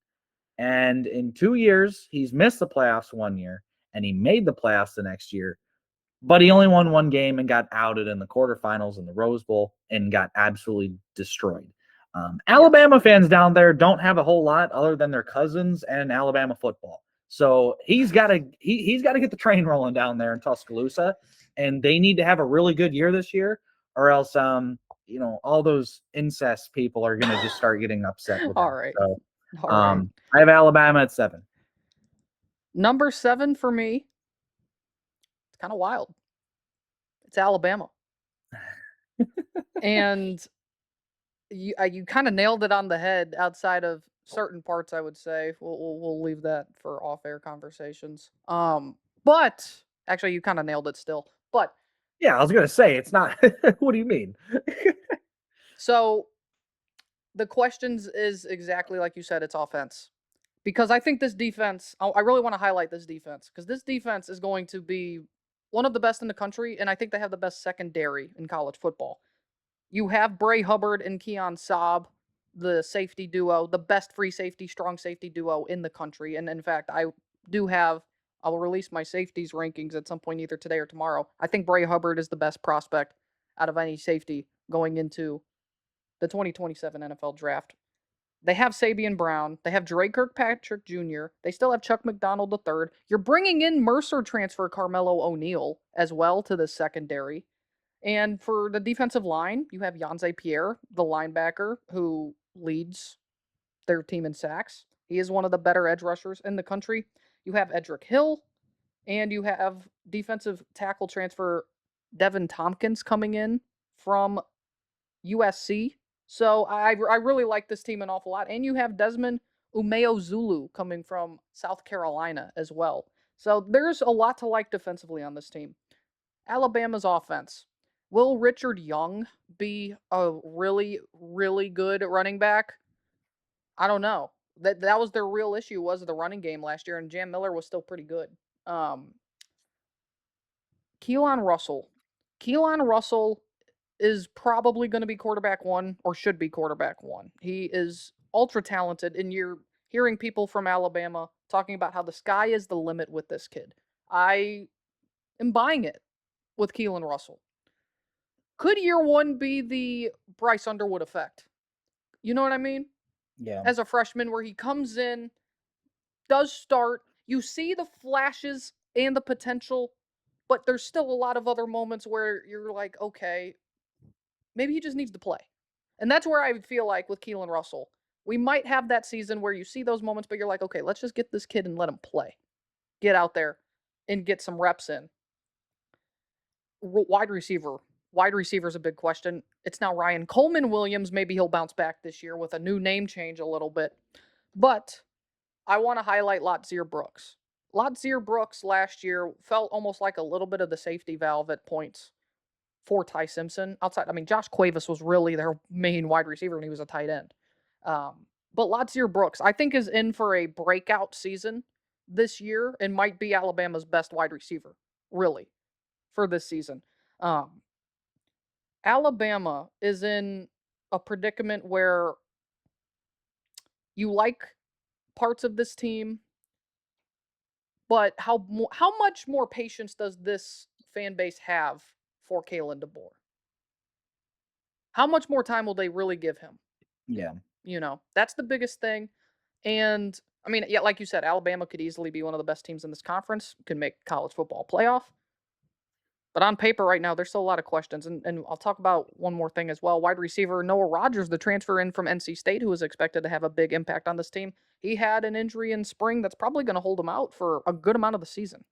And in 2 years, he's missed the playoffs 1 year, and he made the playoffs the next year. But he only won 1 game and got outed in the quarterfinals in the Rose Bowl and got absolutely destroyed. Alabama fans down there don't have a whole lot other than their cousins and Alabama football. So he's got to get the train rolling down there in Tuscaloosa, and they need to have a really good year this year, or else all those incest people are going to just start getting upset with All him. right. So, All right. I have Alabama at 7. Number 7 for me. It's kind of wild. It's Alabama. And you kind of nailed it on the head outside of certain parts, I would say. We'll leave that for off-air conversations. But actually you kind of nailed it still. But yeah, I was going to say it's not. What do you mean? So the questions is exactly like you said, it's offense. Because I think this defense, I really want to highlight this defense, because this defense is going to be one of the best in the country, and I think they have the best secondary in college football. You have Bray Hubbard and Keon Saab, the safety duo, the best free safety, strong safety duo in the country. And in fact, I'll release my safeties rankings at some point, either today or tomorrow. I think Bray Hubbard is the best prospect out of any safety going into the 2027 NFL draft. They have Sabian Brown. They have Dre Kirkpatrick Jr. They still have Chuck McDonald III. You're bringing in Mercer transfer Carmelo O'Neal as well to the secondary. And for the defensive line, you have Yanze Pierre, the linebacker, who leads their team in sacks. He is one of the better edge rushers in the country. You have Edric Hill, and you have defensive tackle transfer Devin Tompkins coming in from USC. So I really like this team an awful lot. And you have Desmond Umeozulu coming from South Carolina as well. So there's a lot to like defensively on this team. Alabama's offense. Will Richard Young be a really, really good running back? I don't know. That was their real issue, was the running game last year, and Jam Miller was still pretty good. Keelan Russell. Keelan Russell is probably going to be quarterback one, or should be quarterback one. He is ultra talented, and you're hearing people from Alabama talking about how the sky is the limit with this kid. I am buying it with Keelan Russell. Could year one be the Bryce Underwood effect? You know what I mean? Yeah. As a freshman, where he comes in, does start, you see the flashes and the potential, but there's still a lot of other moments where you're like, okay, maybe he just needs to play. And that's where I feel like with Keelan Russell, we might have that season where you see those moments, but you're like, okay, let's just get this kid and let him play. Get out there and get some reps in. Wide receiver. Wide receiver is a big question. It's now Ryan Coleman Williams. Maybe he'll bounce back this year with a new name change a little bit. But I want to highlight Lotzir Brooks. Lotzir Brooks last year felt almost like a little bit of the safety valve at points for Ty Simpson. Outside, I mean, Josh Cuevas was really their main wide receiver when he was a tight end. But Lotzir Brooks, I think, is in for a breakout season this year and might be Alabama's best wide receiver, really, for this season. Um, Alabama is in a predicament where you like parts of this team, but how much more patience does this fan base have for Kalen DeBoer? How much more time will they really give him? Yeah. You know, that's the biggest thing. And I mean, yeah, like you said, Alabama could easily be one of the best teams in this conference, could make college football playoff. But on paper right now, there's still a lot of questions. And I'll talk about one more thing as well. Wide receiver Noah Rogers, the transfer in from NC State, who is expected to have a big impact on this team. He had an injury in spring that's probably going to hold him out for a good amount of the season.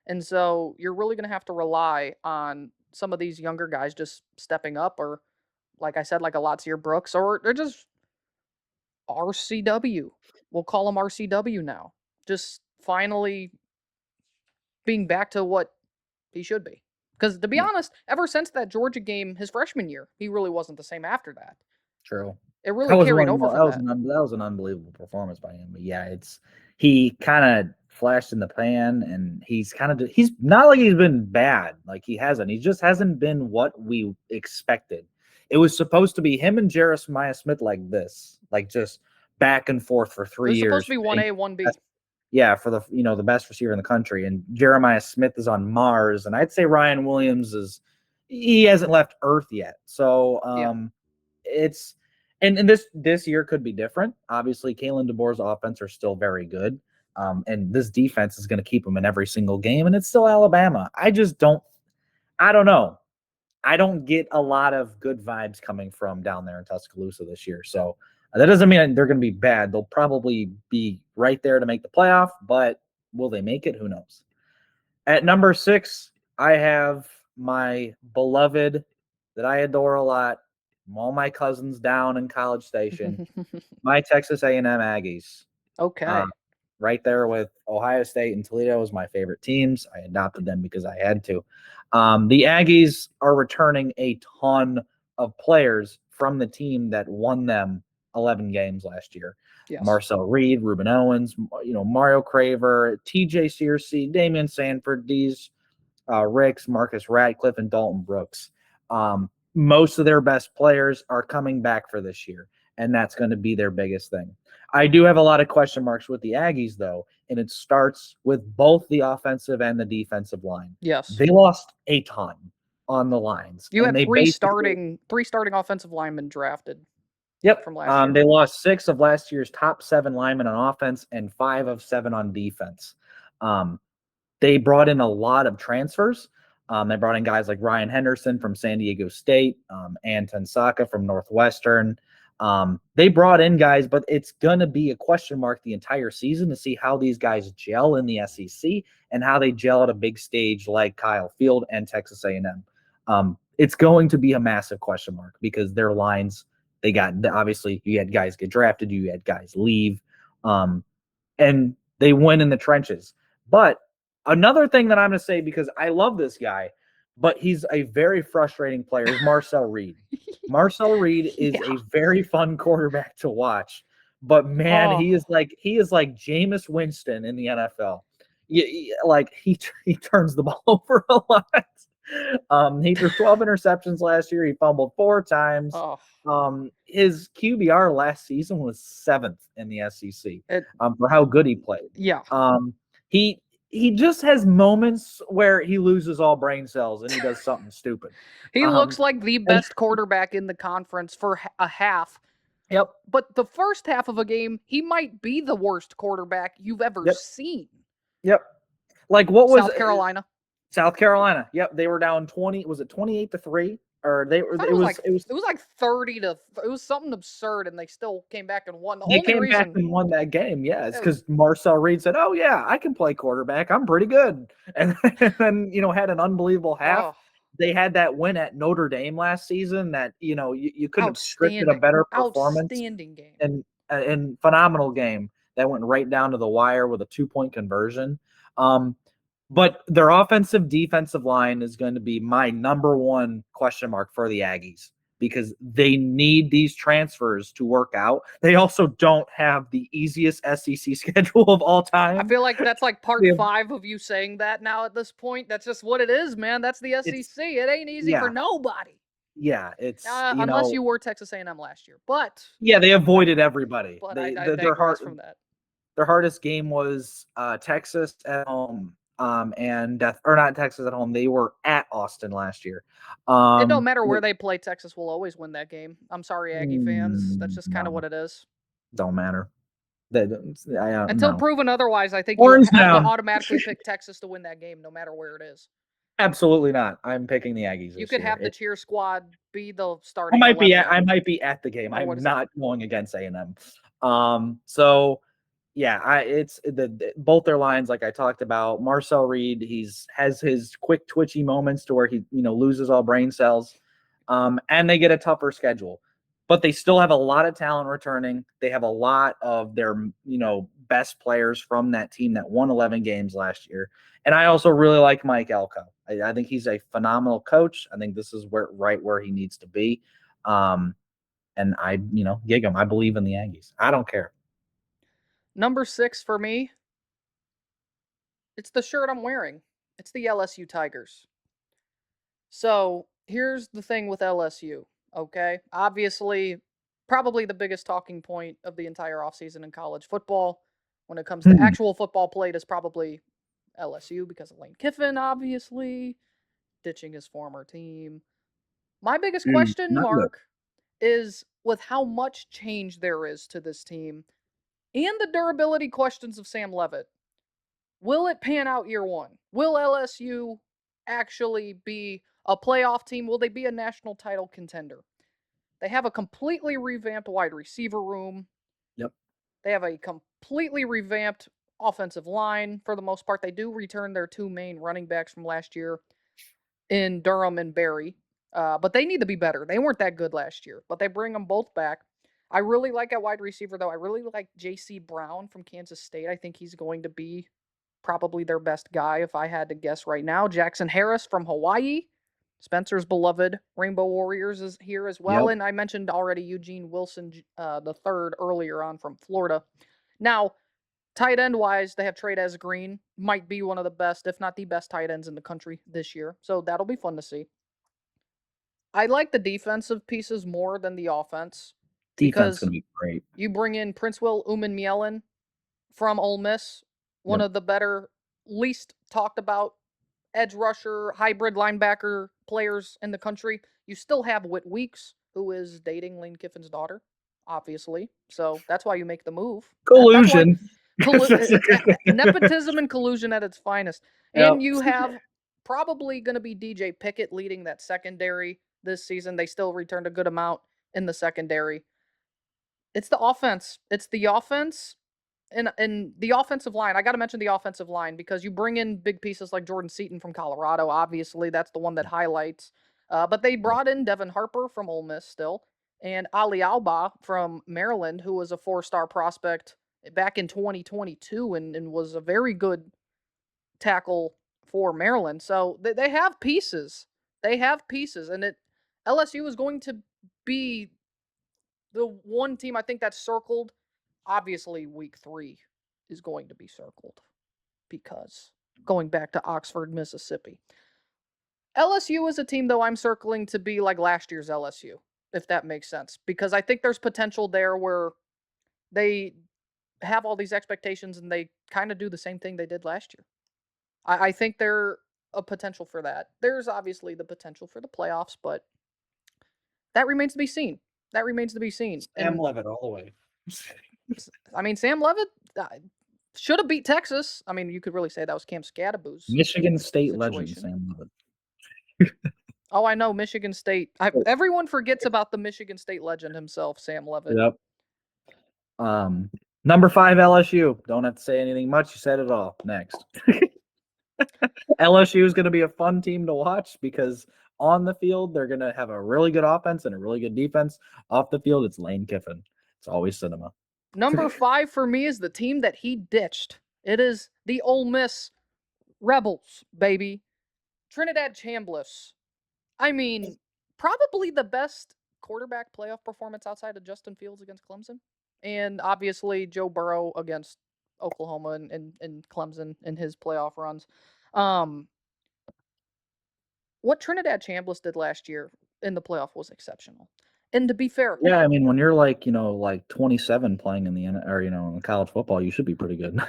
And so you're really going to have to rely on some of these younger guys just stepping up, or like I said, like a Lotsier Brooks, or they're just RCW. We'll call him RCW now. Just finally being back to what he should be. Because to be Yeah. honest, ever since that Georgia game his freshman year, he really wasn't the same after that. True. It really That was carried one over more. from that. That was an unbelievable performance by him. But yeah, it's he kind of flashed in the pan, and he's not like he's been bad. Like he hasn't. He just hasn't been what we expected. It was supposed to be him and Jeremiah Smith like this, like just back and forth for It three was supposed years. to be 1A, 1B. Yeah, for the best receiver in the country, and Jeremiah Smith is on Mars, and I'd say Ryan Williams he hasn't left Earth yet. So Yeah. it's and this year could be different. Obviously, Kalen DeBoer's offense are still very good, and this defense is going to keep them in every single game, and it's still Alabama. I don't know. I don't get a lot of good vibes coming from down there in Tuscaloosa this year. So that doesn't mean they're going to be bad. They'll probably be right there to make the playoff, but will they make it? Who knows? At number 6, I have my beloved that I adore a lot, all my cousins down in College Station, my Texas A&M Aggies. Uh, Okay. right there with Ohio State and Toledo is my favorite teams. I adopted them because I had to. The Aggies are returning a ton of players from the team that won them 11 games last year. Yes. Marcel Reed, Ruben Owens, Mario Craver, TJ Searcy, Damian Sanford, Ricks, Marcus Radcliffe, and Dalton Brooks. Most of their best players are coming back for this year, and that's going to be their biggest thing. I do have a lot of question marks with the Aggies, though, and it starts with both the offensive and the defensive line. Yes. They lost a ton on the lines, You and had they basically three starting offensive linemen drafted Yep. from last year. They lost 6 of last year's top 7 linemen on offense and 5 of 7 on defense. They brought in a lot of transfers. They brought in guys like Ryan Henderson from San Diego State, Anton Saka from Northwestern. They brought in guys, but it's going to be a question mark the entire season to see how these guys gel in the SEC and how they gel at a big stage like Kyle Field and Texas A&M. It's going to be a massive question mark because their lines, they got, obviously, you had guys get drafted, you had guys leave, and they win in the trenches. But another thing that I'm going to say, because I love this guy, but he's a very frustrating player, is Marcel Reed. Marcel Reed is Yeah. a very fun quarterback to watch, but man, Oh, he is like Jameis Winston in the NFL. Like he turns the ball over a lot. He threw 12 interceptions last year. He fumbled 4 times. oh, His QBR last season was 7th in the SEC. it, For how good he played. yeah. He he just has moments where he loses all brain cells and he does something stupid. He looks Um, like the and best quarterback in the conference for a half. yep, But the first half of a game, he might be the worst quarterback you've ever yep, seen. yep. Like what was South Carolina. South Carolina? Yep, they were down 20. Was it 28-3? Or they I were? thought it was like 30 to it was something absurd and they still came back and won. The They only came back reason and won that game. Yeah, it's it was because Marcel Reed said, "Oh yeah, I can play quarterback. I'm pretty good," and then had an unbelievable half. oh, They had that win at Notre Dame last season that you couldn't have scripted a outstanding. better performance Outstanding game. and phenomenal game that went right down to the wire with a 2-point conversion. But their offensive defensive line is going to be my number one question mark for the Aggies because they need these transfers to work out. They also don't have the easiest SEC schedule of all I time. feel like that's like part They have, 5 of you saying that now at this point. That's just what it is, man. That's the it's SEC. It ain't easy for yeah, nobody. yeah, it's Unless you were Texas A&M last year. But yeah, they I avoided everybody. I Their digress from that. their hardest game was Texas at home. And Death or not Texas at home. They were at Austin last year. It don't matter where Which, they play, Texas will always win that game. I'm sorry, Aggie fans. That's just kind of no, what it is. don't matter. They, Until no. proven otherwise, I think you Horns have to down. automatically pick Texas to win that game, no matter where it is. Absolutely not. I'm picking the Aggies You this could year. have the cheer squad be the starting 11. I might be at the game. Or what I'm is it? not going against A&M. So yeah, it's both their lines like I talked about. Marcel Reed, he's has his quick twitchy moments to where he loses all brain cells. And they get a tougher schedule. But they still have a lot of talent returning. They have a lot of their best players from that team that won 11 games last year. And I also really like Mike Elko. I think he's a phenomenal coach. I think this is right where he needs to be. And I, gig him. I believe in the Aggies. I don't care. Number 6 for me, it's the shirt I'm wearing. It's the LSU Tigers. So here's the thing with LSU, okay? Obviously, probably the biggest talking point of the entire offseason in college football when it comes to Hmm. actual football played is probably LSU because of Lane Kiffin, obviously, ditching his former team. My biggest question Not good. mark is with how much change there is to this team and the durability questions of Sam Levitt. Will it pan out year one? Will LSU actually be a playoff team? Will they be a national title contender? They have a completely revamped wide receiver room. Yep. They have a completely revamped offensive line for the most part. They do return their 2 main running backs from last year in Durham and Barry, but they need to be better. They weren't that good last year, but they bring them both back. I really like a wide receiver, though. I really like J.C. Brown from Kansas State. I think he's going to be probably their best guy if I had to guess right now. Jackson Harris from Hawaii. Spencer's beloved Rainbow Warriors is here as well. Yep. And I mentioned already Eugene Wilson the third earlier on from Florida. Now, tight end wise, they have Trey Green. Might be one of the best, if not the best tight ends in the country this year. So that'll be fun to see. I like the defensive pieces more than the offense Defense because gonna be great. you bring in Prince Will Umanmielen from Ole Miss, one Yep. of the better, least talked about edge rusher, hybrid linebacker players in the country. You still have Whit Weeks, who is dating Lane Kiffin's daughter, obviously. So that's why you make the move. That's why Collusion. it's nepotism and collusion at its finest. Yep. And you have probably going to be DJ Pickett leading that secondary this season. They still returned a good amount in the secondary. It's the offense. It's the offense and the offensive line. I got to mention the offensive line because you bring in big pieces like Jordan Seaton from Colorado. Obviously, that's the one that highlights. But they brought in Devin Harper from Ole Miss still, and Ali Alba from Maryland, who was a 4-star prospect back in 2022 and was a very good tackle for Maryland. So they have pieces. They have pieces, and LSU is going to be the one team I think that's circled obviously week 3 is going to be circled because going back to Oxford, Mississippi. LSU is a team, though, I'm circling to be like last year's LSU, if that makes sense, because I think there's potential there where they have all these expectations and they kind of do the same thing they did last year. I think they're a potential for that. There's obviously the potential for the playoffs, but that remains to be seen. That remains to be seen. Sam And Levitt all the way. I mean, Sam Levitt should have beat Texas. I mean, you could really say that was Cam Scadaboo's Michigan State legend situation. Sam Levitt. Oh, I know, Michigan State. Everyone forgets about the Michigan State legend himself, Sam Levitt. Yep. Number 5 LSU. Don't have to say anything much. You said it all. Next. LSU is going to be a fun team to watch because on the field they're going to have a really good offense and a really good defense. Off the field, it's Lane Kiffin. It's always cinema. Number 5 for me is the team that he ditched. It is the Ole Miss Rebels, baby. Trinidad Chambliss. I mean, probably the best quarterback playoff performance outside of Justin Fields against Clemson. And obviously Joe Burrow against Oklahoma and Clemson in his playoff runs. What Trinidad Chambliss did last year in the playoff was exceptional. And to be fair, Yeah, I mean, when you're like 27 playing in the in college football, you should be pretty good.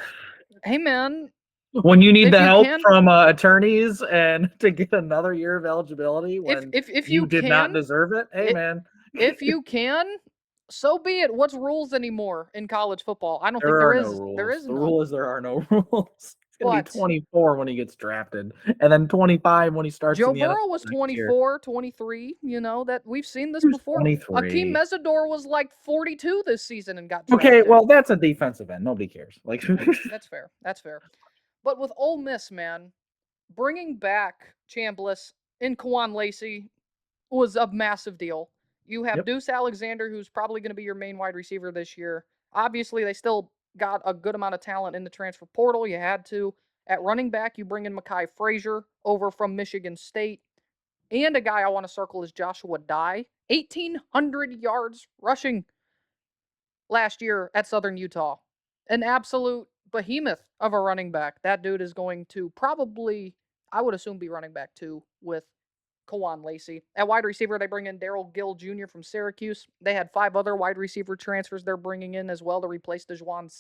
hey man, When you need if the you help can- from attorneys and to get another year of eligibility when if you did not can, deserve it, hey man, if you can, so be it. What's rules anymore in college football? I don't think there there are is. no rules. There is The none. rule is there are no rules. It's gonna But be 24 when he gets drafted, and then 25 when he starts. Joe in the Burrow NFL was next year. 24, 23. You know that we've seen this He was before. 23. Akeem Mesidor was like 42 this season and got drafted. Okay, well that's a defensive end. Nobody cares. Like That's fair. That's fair. But with Ole Miss, man, bringing back Chambliss and Kwan Lacey was a massive deal. You have Yep. Deuce Alexander, who's probably going to be your main wide receiver this year. Obviously, they still got a good amount of talent in the transfer portal. You had to. At running back, you bring in Mekhi Frazier over from Michigan State. And a guy I want to circle is Joshua Dye. 1,800 yards rushing last year at Southern Utah. An absolute behemoth of a running back. That dude is going to probably, I would assume, be running back 2 with Kawan Lacey. At wide receiver, they bring in Darrell Gill Jr. from Syracuse. They had 5 other wide receiver transfers they're bringing in as well to replace DeJuan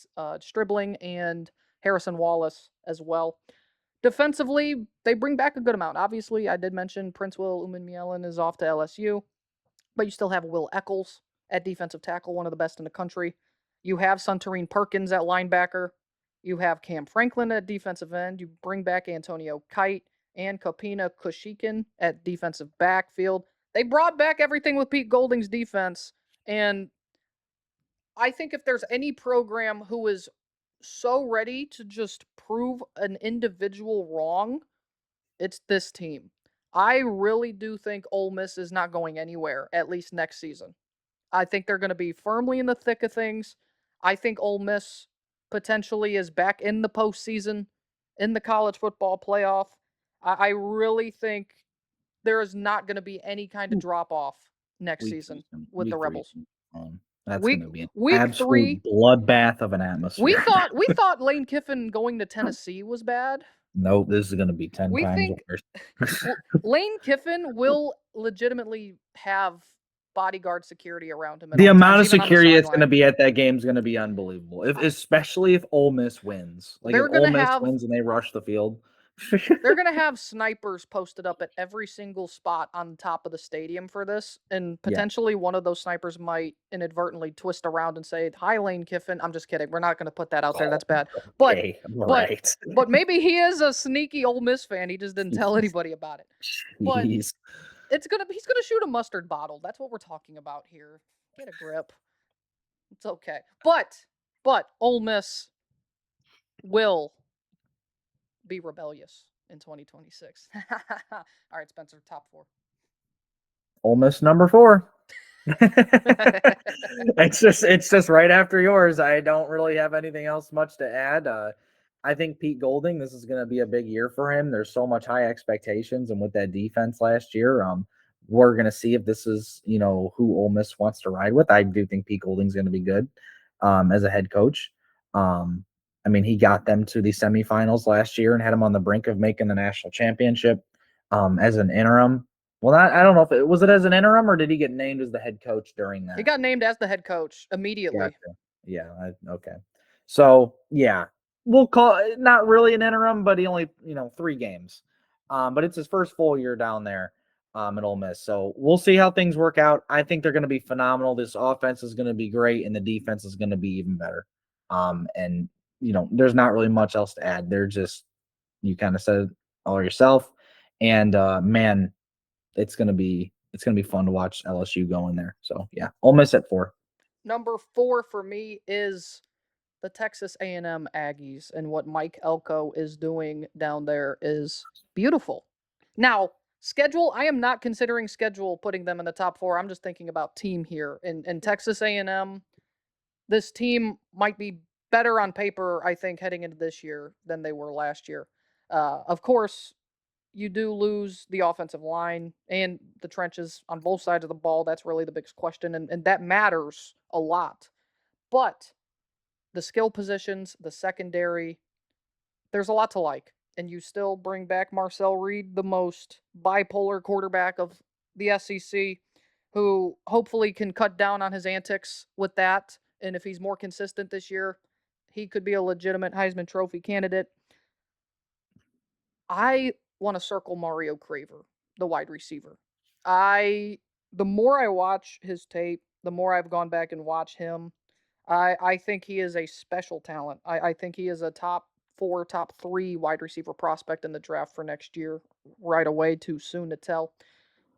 Stribling and Harrison Wallace as well. Defensively, they bring back a good amount. Obviously, I did mention Prince Will Umanmielen is off to LSU, but you still have Will Eccles at defensive tackle, one of the best in the country. You have Suntarine Perkins at linebacker. You have Cam Franklin at defensive end. You bring back Antonio Kite and Kopina Kushikin at defensive backfield. They brought back everything with Pete Golding's defense, and I think if there's any program who is so ready to just prove an individual wrong, it's this team. I really do think Ole Miss is not going anywhere, at least next season. I think they're going to be firmly in the thick of things. I think Ole Miss potentially is back in the postseason, in the college football playoff. I really think there is not going to be any kind of drop off next season with the Rebels. That's Week- going to be an week absolute 3 bloodbath of an atmosphere. We thought Lane Kiffin going to Tennessee was bad. Nope, this is going to be 10 We times think- worse. Lane Kiffin will legitimately have bodyguard security around him. At The all amount times, of even on the security that's going to sideline. be at that game is going to be unbelievable. Especially if Ole Miss wins. Like They're if Ole gonna Miss have- wins and they rush the field. They're going to have snipers posted up at every single spot on top of the stadium for this. And potentially one of those snipers might inadvertently twist around and say, "Hi, Lane Kiffin." I'm just kidding. We're not going to put that out there. That's bad. But Okay, right. but maybe he is a sneaky Ole Miss fan. He just didn't tell anybody about it. But Jeez. he's gonna shoot a mustard bottle. That's what we're talking about here. Get a grip. It's okay. But Ole Miss will be rebellious in 2026. All right, Spencer, top 4. Ole Miss number 4. it's just right after yours. I don't really have anything else much to add. I think Pete Golding, this is going to be a big year for him. There's so much high expectations, and with that defense last year, we're going to see if this is who Ole Miss wants to ride with. I do think Pete Golding's going to be good. as a head coach. I mean, he got them to the semifinals last year and had them on the brink of making the national championship as an interim. Well, I don't know if it was as an interim or did he get named as the head coach during He that? got named as the head coach immediately. Gotcha. Yeah. Okay. So yeah, we'll call it not really an interim, but he only 3 games. But it's his first full year down there at Ole Miss. So we'll see how things work out. I think they're going to be phenomenal. This offense is going to be great, and the defense is going to be even better. And there's not really much else to add. They're just you kind of said it all yourself. And man, it's gonna be fun to watch LSU go in there. So yeah, Ole Miss at 4. Number 4 for me is the Texas A&M Aggies, and what Mike Elko is doing down there is beautiful. Now, schedule, I am not considering schedule putting them in the top 4. I'm just thinking about team here. In Texas A&M, this team might be better on paper, I think, heading into this year than they were last year. Of course, you do lose the offensive line and the trenches on both sides of the ball. That's really the biggest question, and that matters a lot. But the skill positions, the secondary, there's a lot to like. And you still bring back Marcel Reed, the most bipolar quarterback of the SEC, who hopefully can cut down on his antics with that. And if he's more consistent this year, he could be a legitimate Heisman Trophy candidate. I want to circle Mario Craver, the wide receiver. The more I watch his tape, the more I've gone back and watched him. I think he is a special talent. I think he is a top 4, top 3 wide receiver prospect in the draft for next year. Right away, too soon to tell.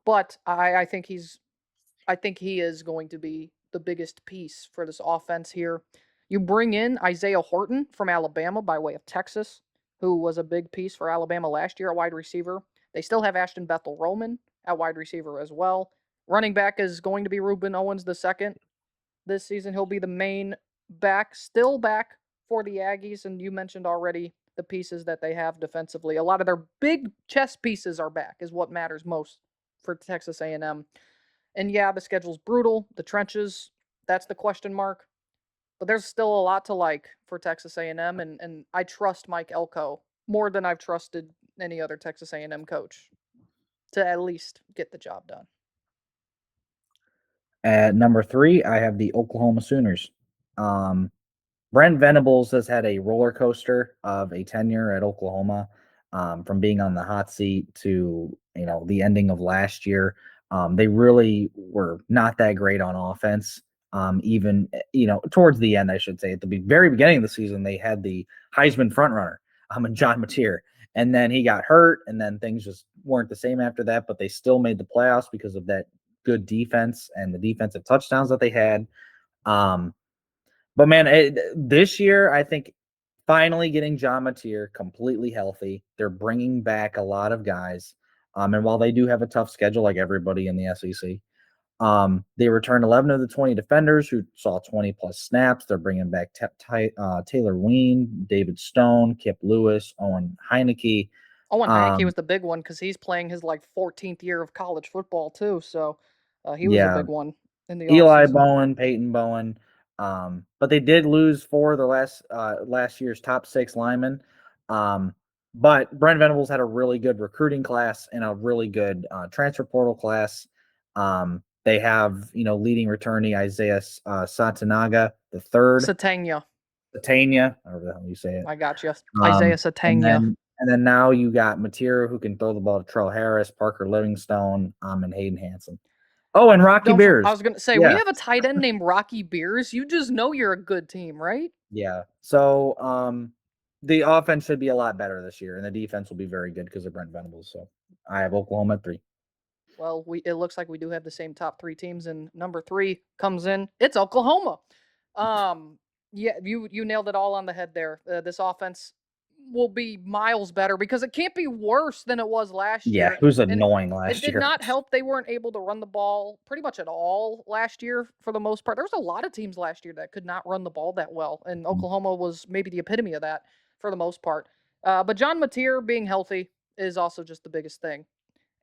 But I think he is going to be the biggest piece for this offense here. You bring in Isaiah Horton from Alabama by way of Texas, who was a big piece for Alabama last year at wide receiver. They still have Ashton Bethel Roman at wide receiver as well. Running back is going to be Ruben Owens II this season. He'll be the main back, still back for the Aggies. And you mentioned already the pieces that they have defensively. A lot of their big chess pieces are back, is what matters most for Texas A&M. And yeah, the schedule's brutal. The trenches, that's the question mark. But there's still a lot to like for Texas A&M, and I trust Mike Elko more than I've trusted any other Texas A&M coach to at least get the job done. At number 3, I have the Oklahoma Sooners. Um, Brent Venables has had a roller coaster of a tenure at Oklahoma, from being on the hot seat to the ending of last year. They really were not that great on offense. Even towards the end, I should say, at the very beginning of the season, they had the Heisman frontrunner, and John Mateer, and then he got hurt, and then things just weren't the same after that. But they still made the playoffs because of that good defense and the defensive touchdowns that they had. But man, this year, I think finally getting John Mateer completely healthy, they're bringing back a lot of guys. And while they do have a tough schedule, like everybody in the SEC, they returned 11 of the 20 defenders who saw 20 plus snaps. They're bringing back Taylor Ween, David Stone, Kip Lewis, Owen Heineke. Owen Heineke Um, was the big one because he's playing his 14th year of college football too. So he was a yeah, big one in the Eli offseason. Bowen, Peyton Bowen. But they did lose 4 of the last year's top 6 linemen. But Brent Venables had a really good recruiting class and a really good transfer portal class. They have leading returnee Isaiah Satanaga the third, Satania. Satania, however the hell you say it. I got you. Isaiah Um, and Satania. then and then now you got Mateer who can throw the ball to Trell Harris, Parker Livingstone, and Hayden Hansen. Oh, and Rocky I Bears. was gonna say, when you Yeah. have a tight end named Rocky Beers, you just know you're a good team, right? Yeah. So the offense should be a lot better this year, and the defense will be very good because of Brent Venables. So I have Oklahoma at 3. Well, it looks like we do have the same top 3 teams, and number 3 comes in. It's Oklahoma. Um, yeah, you nailed it all on the head there. This offense will be miles better because it can't be worse than it was last Yeah, year. it was And annoying it last did year. not help they weren't able to run the ball pretty much at all last year for the most part. There was a lot of teams last year that could not run the ball that well, and Oklahoma was maybe the epitome of that for the most part. But John Mateer being healthy is also just the biggest thing.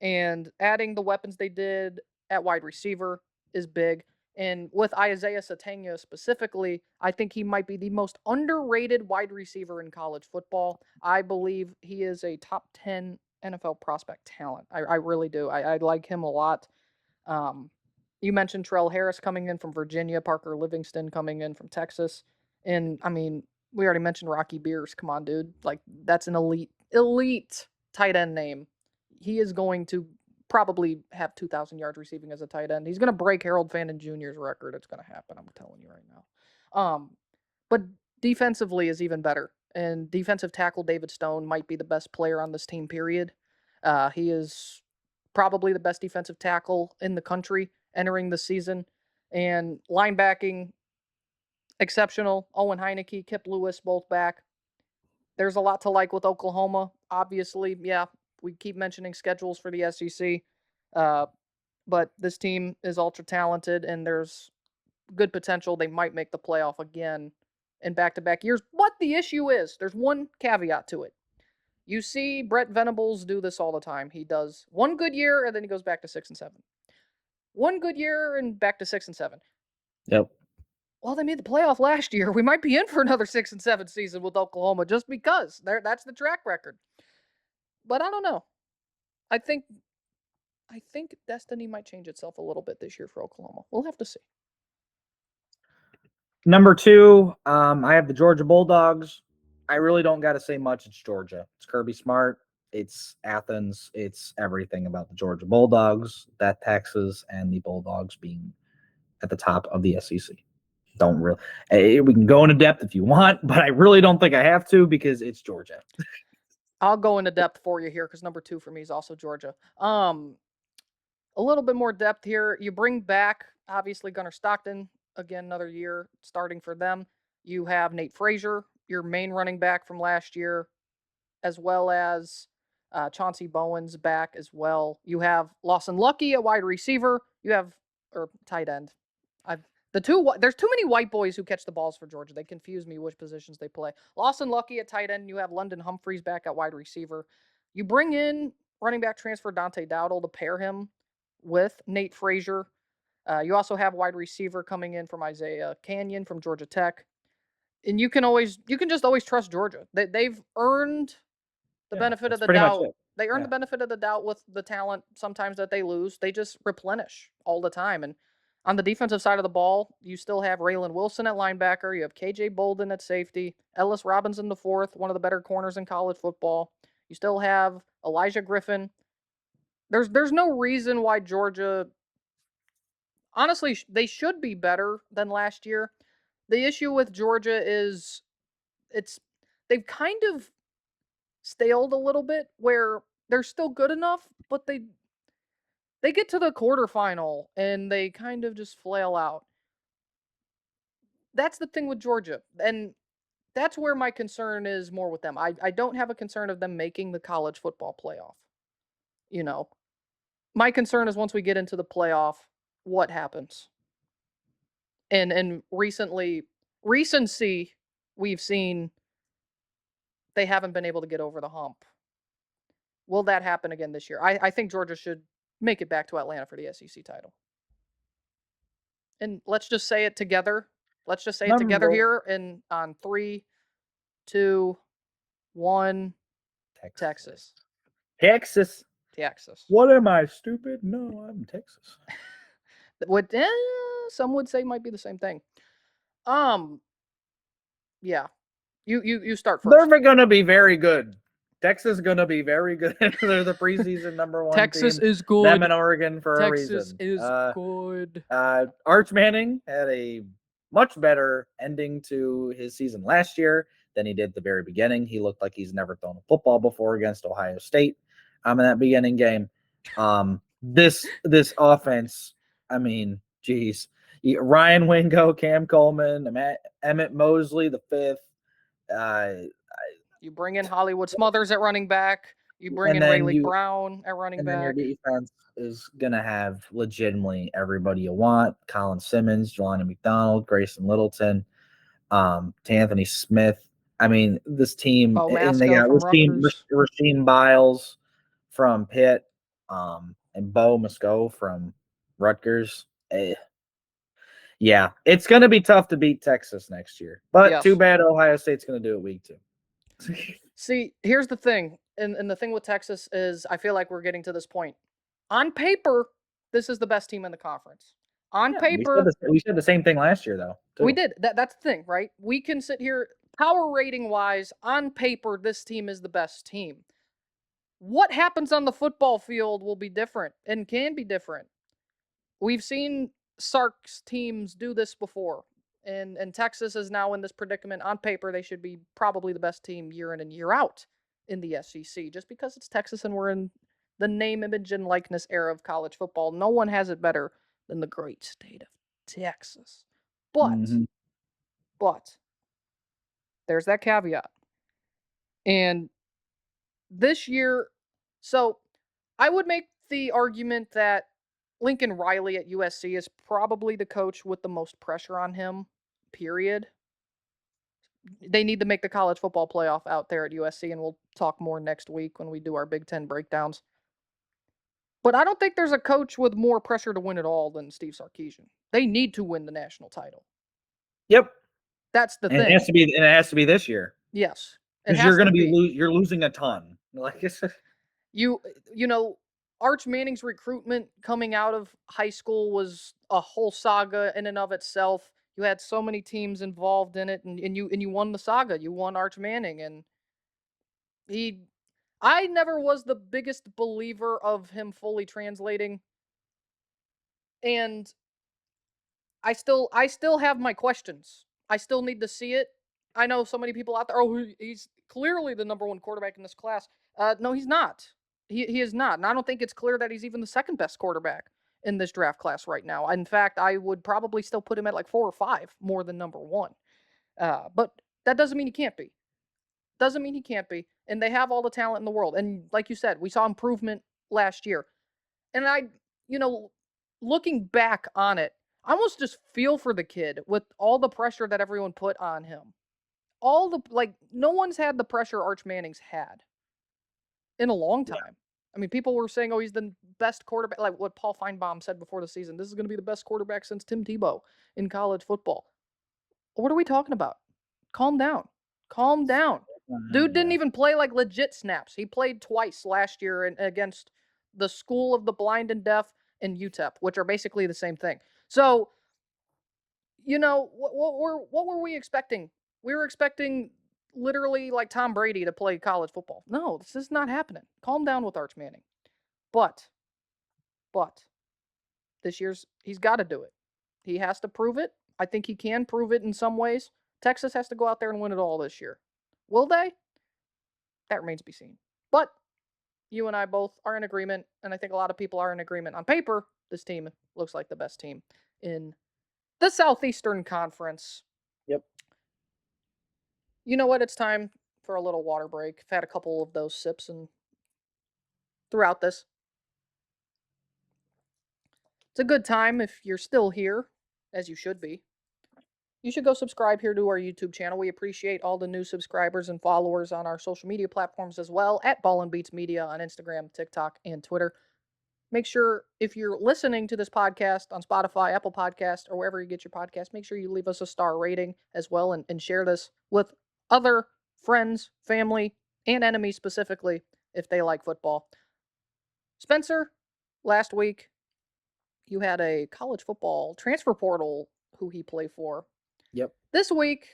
And adding the weapons they did at wide receiver is big. And with Isaiah Satania specifically, I think he might be the most underrated wide receiver in college football. I believe he is a top 10 NFL prospect talent. I really do. I like him a lot. Um, you mentioned Trell Harris coming in from Virginia, Parker Livingston coming in from Texas. And I mean, we already mentioned Rocky Beers. Come on, dude. Like, that's an elite tight end name. He is going to probably have 2,000 yards receiving as a tight end. He's going to break Harold Fandon Jr.'s record. It's going to happen. I'm telling you right now. But defensively is even better. And defensive tackle David Stone might be the best player on this team, period. He is probably the best defensive tackle in the country entering the season. And linebacking, exceptional. Owen Heineke, Kip Lewis, both back. There's a lot to like with Oklahoma. Obviously, yeah, we keep mentioning schedules for the SEC. Uh, but this team is ultra talented, and there's good potential they might make the playoff again in back-to-back years. But the issue is, there's one caveat to it. You see Brett Venables do this all the time. He does one good year, and then he goes back to 6-7. One good year and back to 6-7. Yep. Well, they made the playoff last year. We might be in for another 6-7 season with Oklahoma just because that's the track record. But I don't know. I think destiny might change itself a little bit this year for Oklahoma. We'll have to see. Number 2, I have the Georgia Bulldogs. I really don't got to say much. It's Georgia. It's Kirby Smart. It's Athens. It's everything about the Georgia Bulldogs, that Texas, and the Bulldogs being at the top of the SEC. Don't really. We can go into depth if you want, but I really don't think I have to because it's Georgia. I'll go into depth for you here because number 2 for me is also Georgia. A little bit more depth here. You bring back, obviously, Gunnar Stockton, again, another year starting for them. You have Nate Frazier, your main running back from last year, as well as Chauncey Bowen's back as well. You have Lawson Lucky at wide receiver. You have, or tight end. There's too many white boys who catch the balls for Georgia. They confuse me which positions they play. Lawson Lucky at tight end. You have London Humphreys back at wide receiver. You bring in running back transfer Dante Dowdle to pair him with Nate Frazier. You also have wide receiver coming in from Isaiah Canyon from Georgia Tech. And you can just always trust Georgia. They've earned the benefit of the doubt. They earn the benefit of the doubt with the talent sometimes that they lose. They just replenish all the time. And on the defensive side of the ball, you still have Raylan Wilson at linebacker. You have KJ Bolden at safety. Ellis Robinson the fourth, one of the better corners in college football. You still have Elijah Griffin. There's no reason why Georgia, honestly, they should be better than last year. The issue with Georgia is they've kind of staled a little bit where they're still good enough, but they get to the quarterfinal and they kind of just flail out. That's the thing with Georgia. And that's where my concern is more with them. I don't have a concern of them making the college football playoff. You know, my concern is once we get into the playoff, what happens? And recency, we've seen they haven't been able to get over the hump. Will that happen again this year? I think Georgia should make it back to Atlanta for the SEC title. And let's just say it together. Let's just say it together here and on 3, 2, 1. Texas. Texas. Texas. What am I, stupid? No, I'm Texas. What some would say might be the same thing. Yeah. You start first. They're going to be very good. Texas is going to be very good. They're the preseason number 1 Texas team. is good. Them and Oregon for a reason. Texas is good. Arch Manning had a much better ending to his season last year than he did at the very beginning. He looked like he's never thrown a football before against Ohio State in that beginning game. This offense, I mean, geez. Ryan Wingo, Cam Coleman, Emmett Mosley, the fifth. You bring in Hollywood Smothers at running back. You bring in Rayleigh Brown at running back. And then your defense is going to have legitimately everybody you want. Colin Simmons, Jelani McDonald, Grayson Littleton, T'Anthony Smith. I mean, this team, and they got Rasheem Biles from Pitt, and Bo Musco from Rutgers. Yeah, it's going to be tough to beat Texas next year. But too Yes. bad Ohio State's going to do it week 2. See, here's the thing, and the thing with Texas is I feel like we're getting to this point. On paper, this is the best team in the conference. On Yeah, paper, we said the same thing last year, though, we too. did. That's the thing, right? We can sit here, power rating wise, on paper, this team is the best team. What happens on the football field will be different and can be different. We've seen Sark's teams do this before, and Texas is now in this predicament. On paper, they should be probably the best team year in and year out in the SEC, just because it's Texas and we're in the name, image, and likeness era of college football. No one has it better than the great state of Texas. But, Mhm. but there's that caveat. And this year, so I would make the argument that Lincoln Riley at USC is probably the coach with the most pressure on him, period. They need to make the college football playoff out there at USC, and we'll talk more next week when we do our Big Ten breakdowns. But I don't think there's a coach with more pressure to win it all than Steve Sarkisian. They need to win the national title. Yep. That's the And thing. it has to be this year. Yes. It Because has you're to going to be. you're losing a ton. Like You know, Arch Manning's recruitment coming out of high school was a whole saga in and of itself. You had so many teams involved in it, and you won the saga. You won Arch Manning, and he. I never was the biggest believer of him fully translating, and I still have my questions. I still need to see it. I know so many people out there. Oh, he's clearly the number one quarterback in this class. No, he's not. He is not, and I don't think it's clear that he's even the second best quarterback in this draft class right now. In fact, I would probably still put him at like 4 or 5 more than number one. But that doesn't mean he can't be. Doesn't mean he can't be. And they have all the talent in the world. And like you said, we saw improvement last year. And you know, looking back on it, I almost just feel for the kid with all the pressure that everyone put on him. All the, like, no one's had the pressure Arch Manning's had in a long Yeah. time. I mean, people were saying, oh, he's the best quarterback, like what Paul Feinbaum said before the season. This is going to be the best quarterback since Tim Tebow in college football. What are we talking about? Calm down. Calm down. Dude didn't Yeah. even play like legit snaps. He played twice last year against the School of the Blind and Deaf and UTEP, which are basically the same thing. So, what were we expecting? We were expecting literally like Tom Brady to play college football. No, this is not happening. Calm down with Arch Manning. But, but this year's he's got to do it. He has to prove it. I think he can prove it in some ways. Texas has to go out there and win it all this year. Will they? That remains to be seen. But you and I both are in agreement, and I think a lot of people are in agreement on paper. This team looks like the best team in the Southeastern Conference. Yep. You know what? It's time for a little water break. I've had a couple of those sips and throughout this. It's a good time if you're still here, as you should be. You should go subscribe here to our YouTube channel. We appreciate all the new subscribers and followers on our social media platforms as well, at Ball N Beatz Media on Instagram, TikTok, and Twitter. Make sure if you're listening to this podcast on Spotify, Apple Podcast, or wherever you get your podcast, make sure you leave us a star rating as well, and share this with other friends, family, and enemies specifically if they like football. Spencer, last week you had a college football transfer portal who he play for. Yep. This week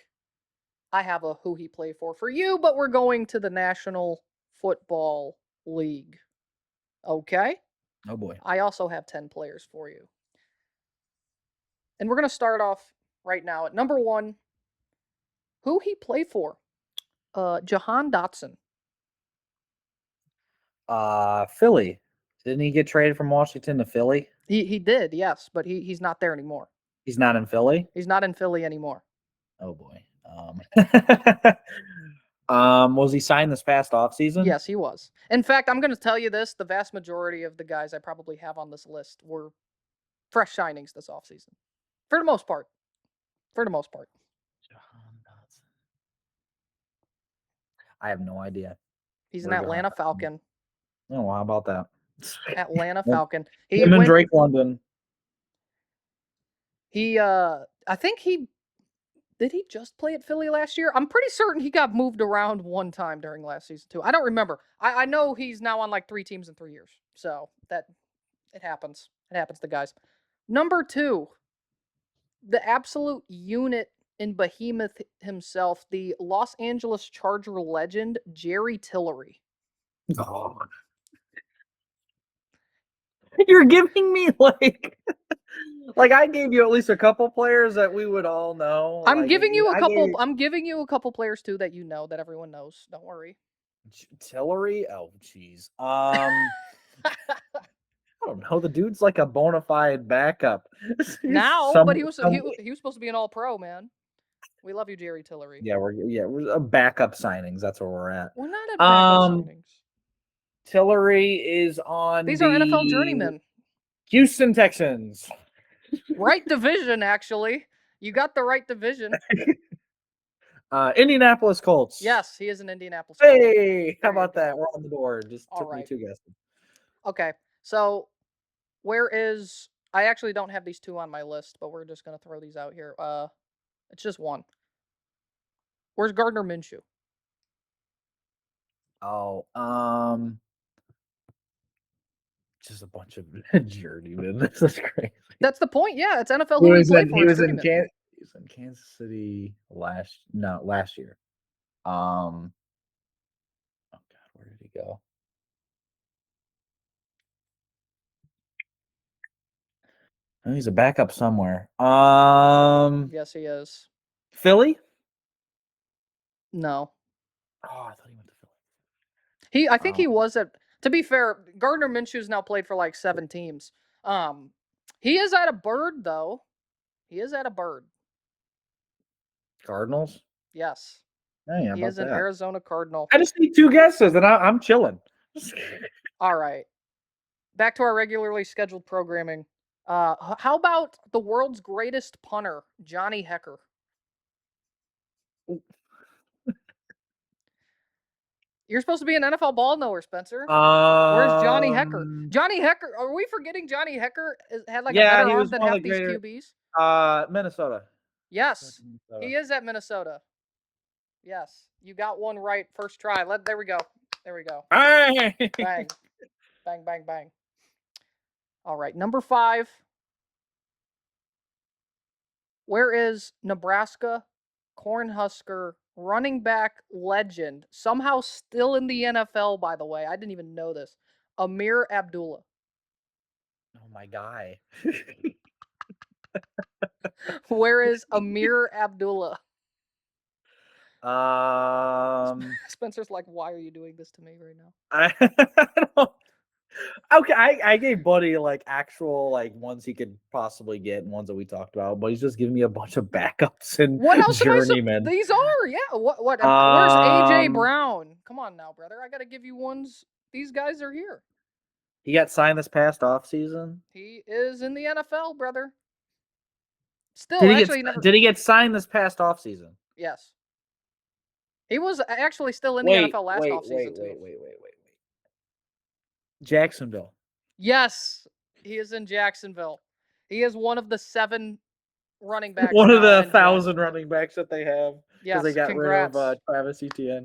I have a who he play for you, but we're going to the National Football League. Okay? Oh boy. I also have 10 players for you. And we're going to start off right now at number 1. Who he play for? Jahan Dotson. Philly. Didn't he get traded from Washington to Philly? He did, yes, but he's not there anymore. He's not in Philly? He's not in Philly anymore. Oh boy. Was he signed this past offseason? Yes, he was. In fact, I'm going to tell you this, the vast majority of the guys I probably have on this list were fresh signings this offseason. For the most part. Jahan Dotson. I have no idea. He's an Atlanta Falcon. Oh, how about that? Atlanta Falcon. Him and Drake London. I think did he just play at Philly last year? I'm pretty certain he got moved around one time during last season too. I don't remember. I know he's now on like 3 teams in 3 years. So that it happens. It happens to guys. Number 2, the absolute unit in Behemoth himself, the Los Angeles Charger legend, Jerry Tillery. Oh. You're giving me like I gave you at least a couple players that we would all know. I'm Like giving you a I couple. gave I'm giving you a couple players too that you know that everyone knows. Don't worry. Tillery. Oh, jeez. I don't know. The dude's like a bona fide backup. Now, but he was supposed to be an All Pro, man. We love you, Jerry Tillery. Yeah, we're backup signings. That's where we're at. We're not at backup signings. Tillery is on These the are NFL journeymen. Houston Texans. Right division, actually. You got the right division. Indianapolis Colts. Yes, he is an Indianapolis Colt. Hey, how about that? We're on the board. Just All took right. me 2 guesses. Okay, so where is? I actually don't have these 2 on my list, but we're just gonna throw these out here. It's just one. Where's Gardner Minshew? Oh, just a bunch of journeymen. This is crazy. That's the point. Yeah, it's NFL who he played for. He was in Kansas City last year. Oh God, where did he go? Oh, he's a backup somewhere. Yes, he is. Philly? No. Oh, I thought he went to Philly. I think he was at. To be fair, Gardner Minshew's now played for like 7 teams. He is at a Bird though. He is at a Bird. Cardinals? Yes. Hey, how He about is an that? Arizona Cardinal. I just need 2 guesses and I'm chilling. All right. Back to our regularly scheduled programming. How about the world's greatest punter, Johnny Hecker? You're supposed to be an NFL ball knower, Spencer. Where's Johnny Hecker? Johnny Hecker. Are we forgetting Johnny Hecker had like a better arm than half these QBs? Minnesota. Yes, he is at Minnesota. Yes, you got one right first try. There we go. There we go. Hey! Bang, bang, bang, bang. All right, number 5. Where is Nebraska Cornhusker running back legend, somehow still in the NFL, by the way? I didn't even know this. Amir Abdullah. Oh, my guy. Where is Amir Abdullah? Spencer's like, why are you doing this to me right now? I don't. Okay, I gave Buddy like actual like ones he could possibly get and ones that we talked about, but he's just giving me a bunch of backups and what else journeymen. These are, yeah. What? Where's AJ Brown? Come on now, brother. I gotta give you ones. These guys are here. He got signed this past offseason. He is in the NFL, brother. Still, did he get signed this past offseason? Yes. He was actually still in the NFL last offseason too. Wait. Jacksonville. Yes, he is in Jacksonville. He is one of the 7 running backs. One of the 1,000 running backs that they have. Yes, they got congrats. rid of Travis Etienne.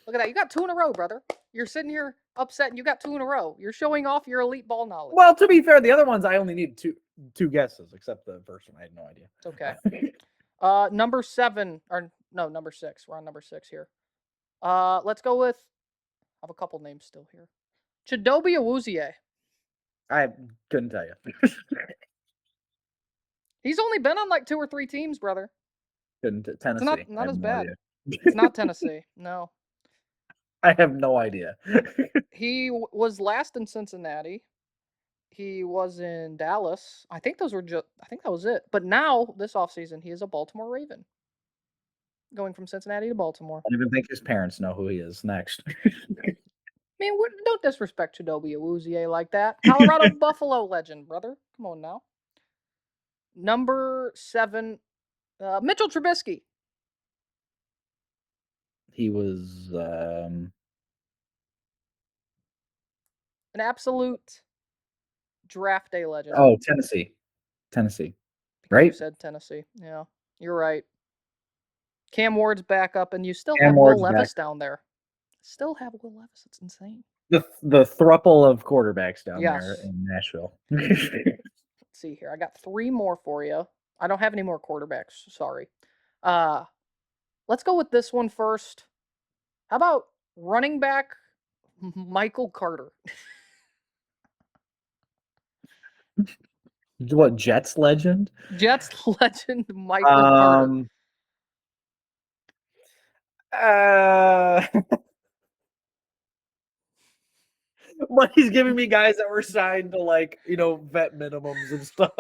Look at that. You got 2 in a row, brother. You're sitting here upset and you got 2 in a row. You're showing off your elite ball knowledge. Well, to be fair, the other ones I only need two guesses, except the first one. I had no idea. It's okay. Number 7, or no, number 6. We're on number 6 here. Let's go with, I have a couple names still here. Chidobe Awuzie. I couldn't tell you. He's only been on like 2 or 3 teams, brother. Tennessee. It's not as bad. It's not Tennessee. No. I have no idea. He was last in Cincinnati. He was in Dallas. I think that was it. But now, this offseason, he is a Baltimore Raven. Going from Cincinnati to Baltimore. I don't even think his parents know who he is next. Man, don't disrespect Chidobe Awuzie like that. Colorado Buffalo legend, brother. Come on now. Number 7, Mitchell Trubisky. He was an absolute draft day legend. Oh, Tennessee. You right? said Tennessee. Yeah, you're right. Cam Ward's back up, and you still Cam have Will Ward's back. Levis down there. Still have Will Levis. It's insane. The thruple of quarterbacks down there Yes. in Nashville. Let's see here. I got 3 more for you. I don't have any more quarterbacks. Sorry. Let's go with this one first. How about running back Michael Carter? What, Jets legend? Jets legend Michael Carter. Uh, but he's giving me guys that were signed to, like, vet minimums and stuff.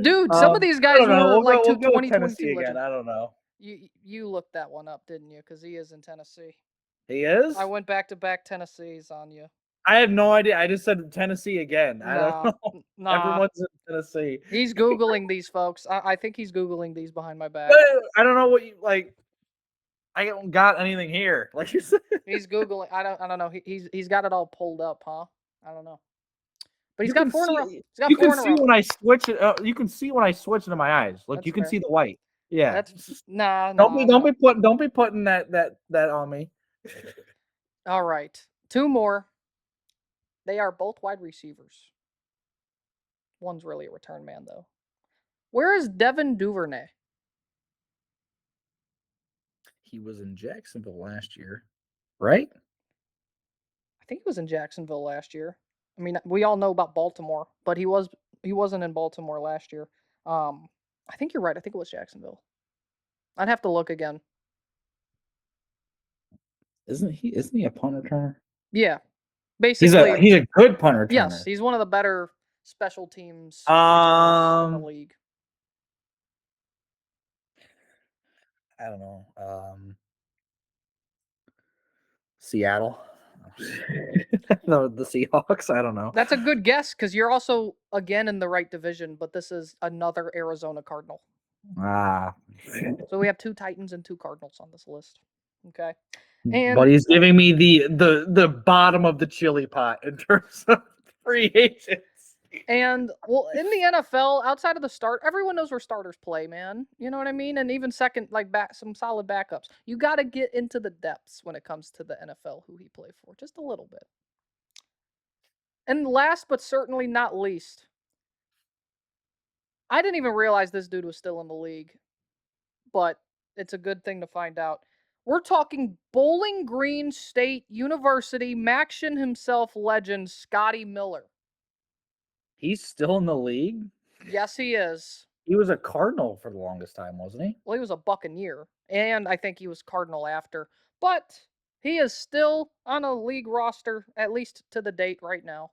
Dude, some of these I guys don't know. were like We'll go with 2022 Tennessee again. legend. I don't know. You looked that one up, didn't you? Because he is in Tennessee. He is? I went back to back Tennessee's on you. I have no idea. I just said Tennessee again. I don't know. Nah. Everyone's in Tennessee. He's Googling these, folks. I think he's Googling these behind my back. But I don't know what you like. I don't got anything here. Like you said. He's Googling. I don't know. He's got it all pulled up, huh? I don't know. But he's You got can 4 in a row. see. He's got You 4 can in a see row. when I switch it. You can see when I switch into my eyes. Look, That's you can fair. see the white. Yeah. That's nah. Don't be putting that on me. All right. 2 more. They are both wide receivers. One's really a return man, though. Where is Devin Duvernay? He was in Jacksonville last year, right? I think he was in Jacksonville last year. I mean, we all know about Baltimore, but he wasn't in Baltimore last year. I think you're right. I think it was Jacksonville. I'd have to look again. Isn't he a punt returner? Yeah, basically. He's a good punt returner. Yes, he's one of the better special teams returners in the league. I don't know. Seattle. The Seahawks. I don't know. That's a good guess because you're also again in the right division, but this is another Arizona Cardinal. So we have 2 Titans and 2 Cardinals on this list. Okay. But he's giving me the bottom of the chili pot in terms of free agents. And well, in the NFL, outside of the start, everyone knows where starters play, man. You know what I mean? And even second, like some solid backups. You got to get into the depths when it comes to the NFL, who he played for, just a little bit. And last but certainly not least, I didn't even realize this dude was still in the league, but it's a good thing to find out. We're talking Bowling Green State University, Maction himself legend, Scotty Miller. He's still in the league? Yes, he is. He was a Cardinal for the longest time, wasn't he? Well, he was a Buccaneer, and I think he was Cardinal after. But he is still on a league roster, at least to the date right now,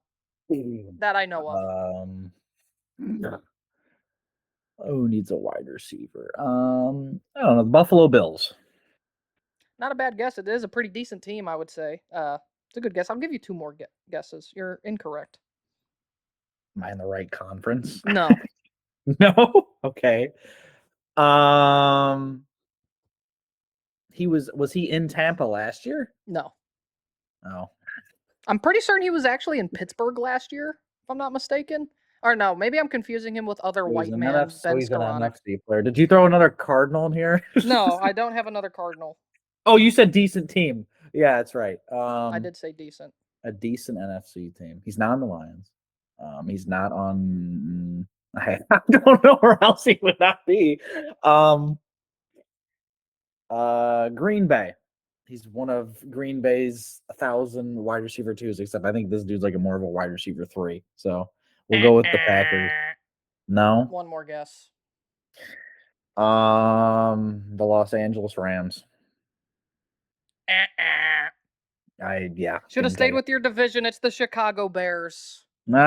that I know of. Who needs a wide receiver? I don't know. The Buffalo Bills. Not a bad guess. It is a pretty decent team, I would say. It's a good guess. I'll give you 2 more guesses. You're incorrect. Am I in the right conference? No. No? Okay. Was he in Tampa last year? No. Oh. I'm pretty certain he was actually in Pittsburgh last year, if I'm not mistaken. Or no, maybe I'm confusing him with other white man Ben he's an Scarana. NFC player. Did you throw another Cardinal in here? No, I don't have another Cardinal. Oh, you said decent team. Yeah, that's right. I did say decent. A decent NFC team. He's not on the Lions. He's not on. I don't know where else he would not be. Green Bay. He's one of Green Bay's 1,000 wide receiver 2s, except I think this dude's like more of a wide receiver 3. So we'll go with the Packers. No. One more guess. The Los Angeles Rams. Should have stayed with your division. It's the Chicago Bears. Okay.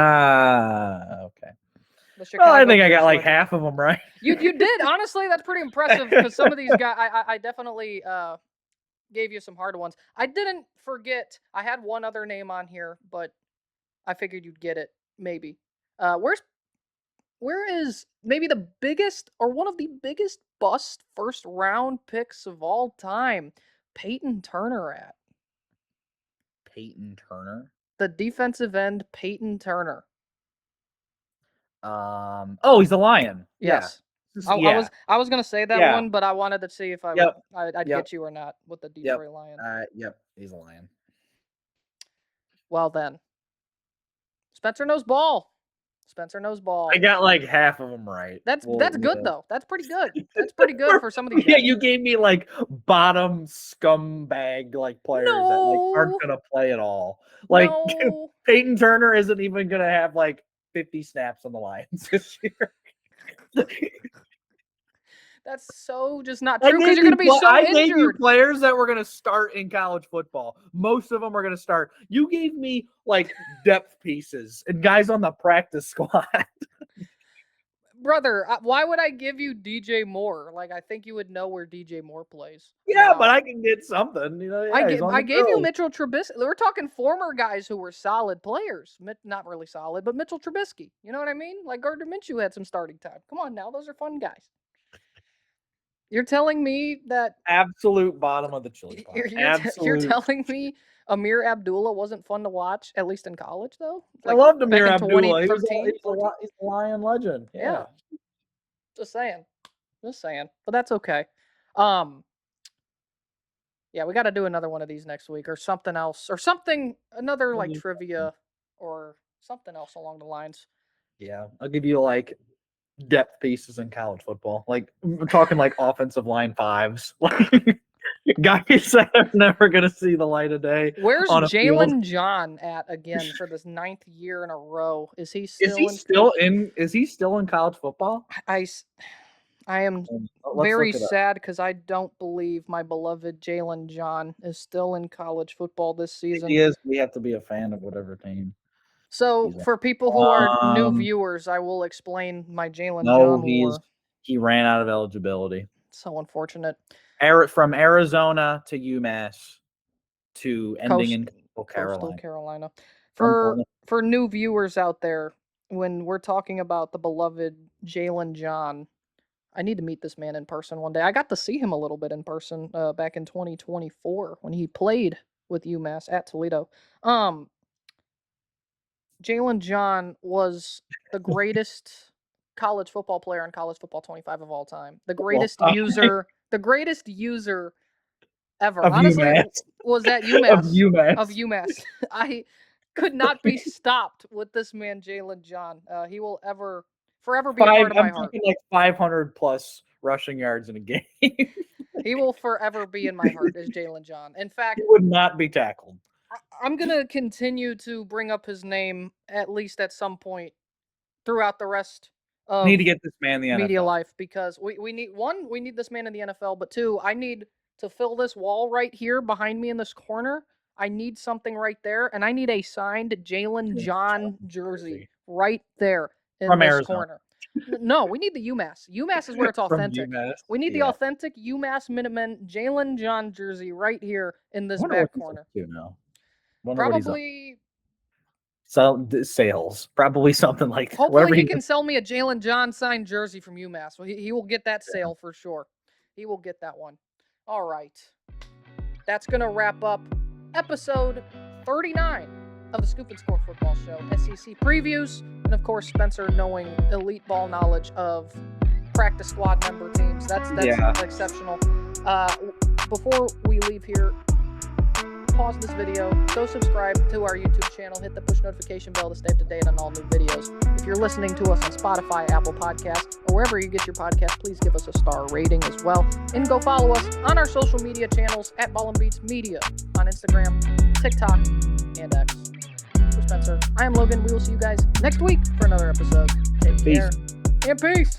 Well, I think I got like half of them right. You did. Honestly, that's pretty impressive because some of these guys, I definitely gave you some hard ones. I didn't forget. I had one other name on here, but I figured you'd get it. Maybe. Where is maybe the biggest or one of the biggest bust first round picks of all time, Peyton Turner at? Peyton Turner? The defensive end, Peyton Turner. Oh, he's a Lion. Yes. Yeah. Yeah. I was gonna say that Yeah. one, but I wanted to see if I'd Yep. get you or not with the Yep. Detroit Lions. Yep. He's a Lion. Well then, Spencer knows ball. Spencer knows ball. I got like half of them right. That's good though. That's pretty good. That's pretty good for some of these guys. Yeah, you gave me like bottom scumbag like players that like aren't gonna play at all. Like No. Peyton Turner isn't even gonna have like 50 snaps on the Lions this year. That's so just not true because you're going to be so I injured. gave you players that were going to start in college football. Most of them are going to start. You gave me like depth pieces and guys on the practice squad. Brother, why would I give you DJ Moore? Like, I think you would know where DJ Moore plays. Yeah, but I can get something. You know, yeah, I gave you Mitchell Trubisky. We're talking former guys who were solid players. Not really solid, but Mitchell Trubisky. You know what I mean? Like Gardner Minshew had some starting time. Come on now. Those are fun guys. You're telling me that absolute bottom of the chili pot. You're telling me Amir Abdullah wasn't fun to watch, at least in college, though? Like, I loved Amir Abdullah. He's a Lion legend. Yeah. Just saying. But that's okay. Yeah, we got to do another one of these next week or something else. Or another like trivia or something else along the lines. Yeah, I'll give you like depth pieces in college football. Like we're talking like offensive line fives. Like guys that are never gonna see the light of day. Where's Jalen John at again for this 9th year in a row? Is he still in college football? I am very sad because I don't believe my beloved Jalen John is still in college football this season. If he is, we have to be a fan of whatever team. So for people who are new viewers, I will explain my Jalen John war. He ran out of eligibility. So unfortunate. From Arizona to UMass to ending in Coastal Carolina. For new viewers out there, when we're talking about the beloved Jalen John, I need to meet this man in person one day. I got to see him a little bit in person back in 2024 when he played with UMass at Toledo. Jalen John was the greatest college football player in College Football 25 of all time. The greatest user ever. Honestly, was at UMass. Of UMass. I could not be stopped with this man, Jalen John. He will forever be a part of my heart. Like 500 plus rushing yards in a game. He will forever be in my heart as Jalen John. In fact, he would not be tackled. I'm going to continue to bring up his name at least at some point throughout the rest of need to get this man in the media NFL. life because we need this man in the NFL, but 2, I need to fill this wall right here behind me in this corner. I need something right there, and I need a signed Jalen John jersey right there in this corner. No, we need the UMass. UMass is where it's authentic. We need the authentic UMass Minutemen Jalen John jersey right here in this back corner. Probably sales. Probably something like that. Hopefully he can sell me a Jalen John signed jersey from UMass. Well, he will get that sale for sure. He will get that one. All right. That's going to wrap up episode 39 of the Scoop and Score Football Show. SEC previews, and of course, Spencer knowing elite ball knowledge of practice squad member teams. That's exceptional. Before we leave here, pause this video, go subscribe to our YouTube channel, hit the push notification bell to stay up to date on all new videos. If you're listening to us on Spotify, Apple Podcasts, or wherever you get your podcast, please give us a star rating as well. And go follow us on our social media channels at Ball N Beatz Media on Instagram, TikTok, and X. For Spencer, I am Logan. We will see you guys next week for another episode. Take care and peace.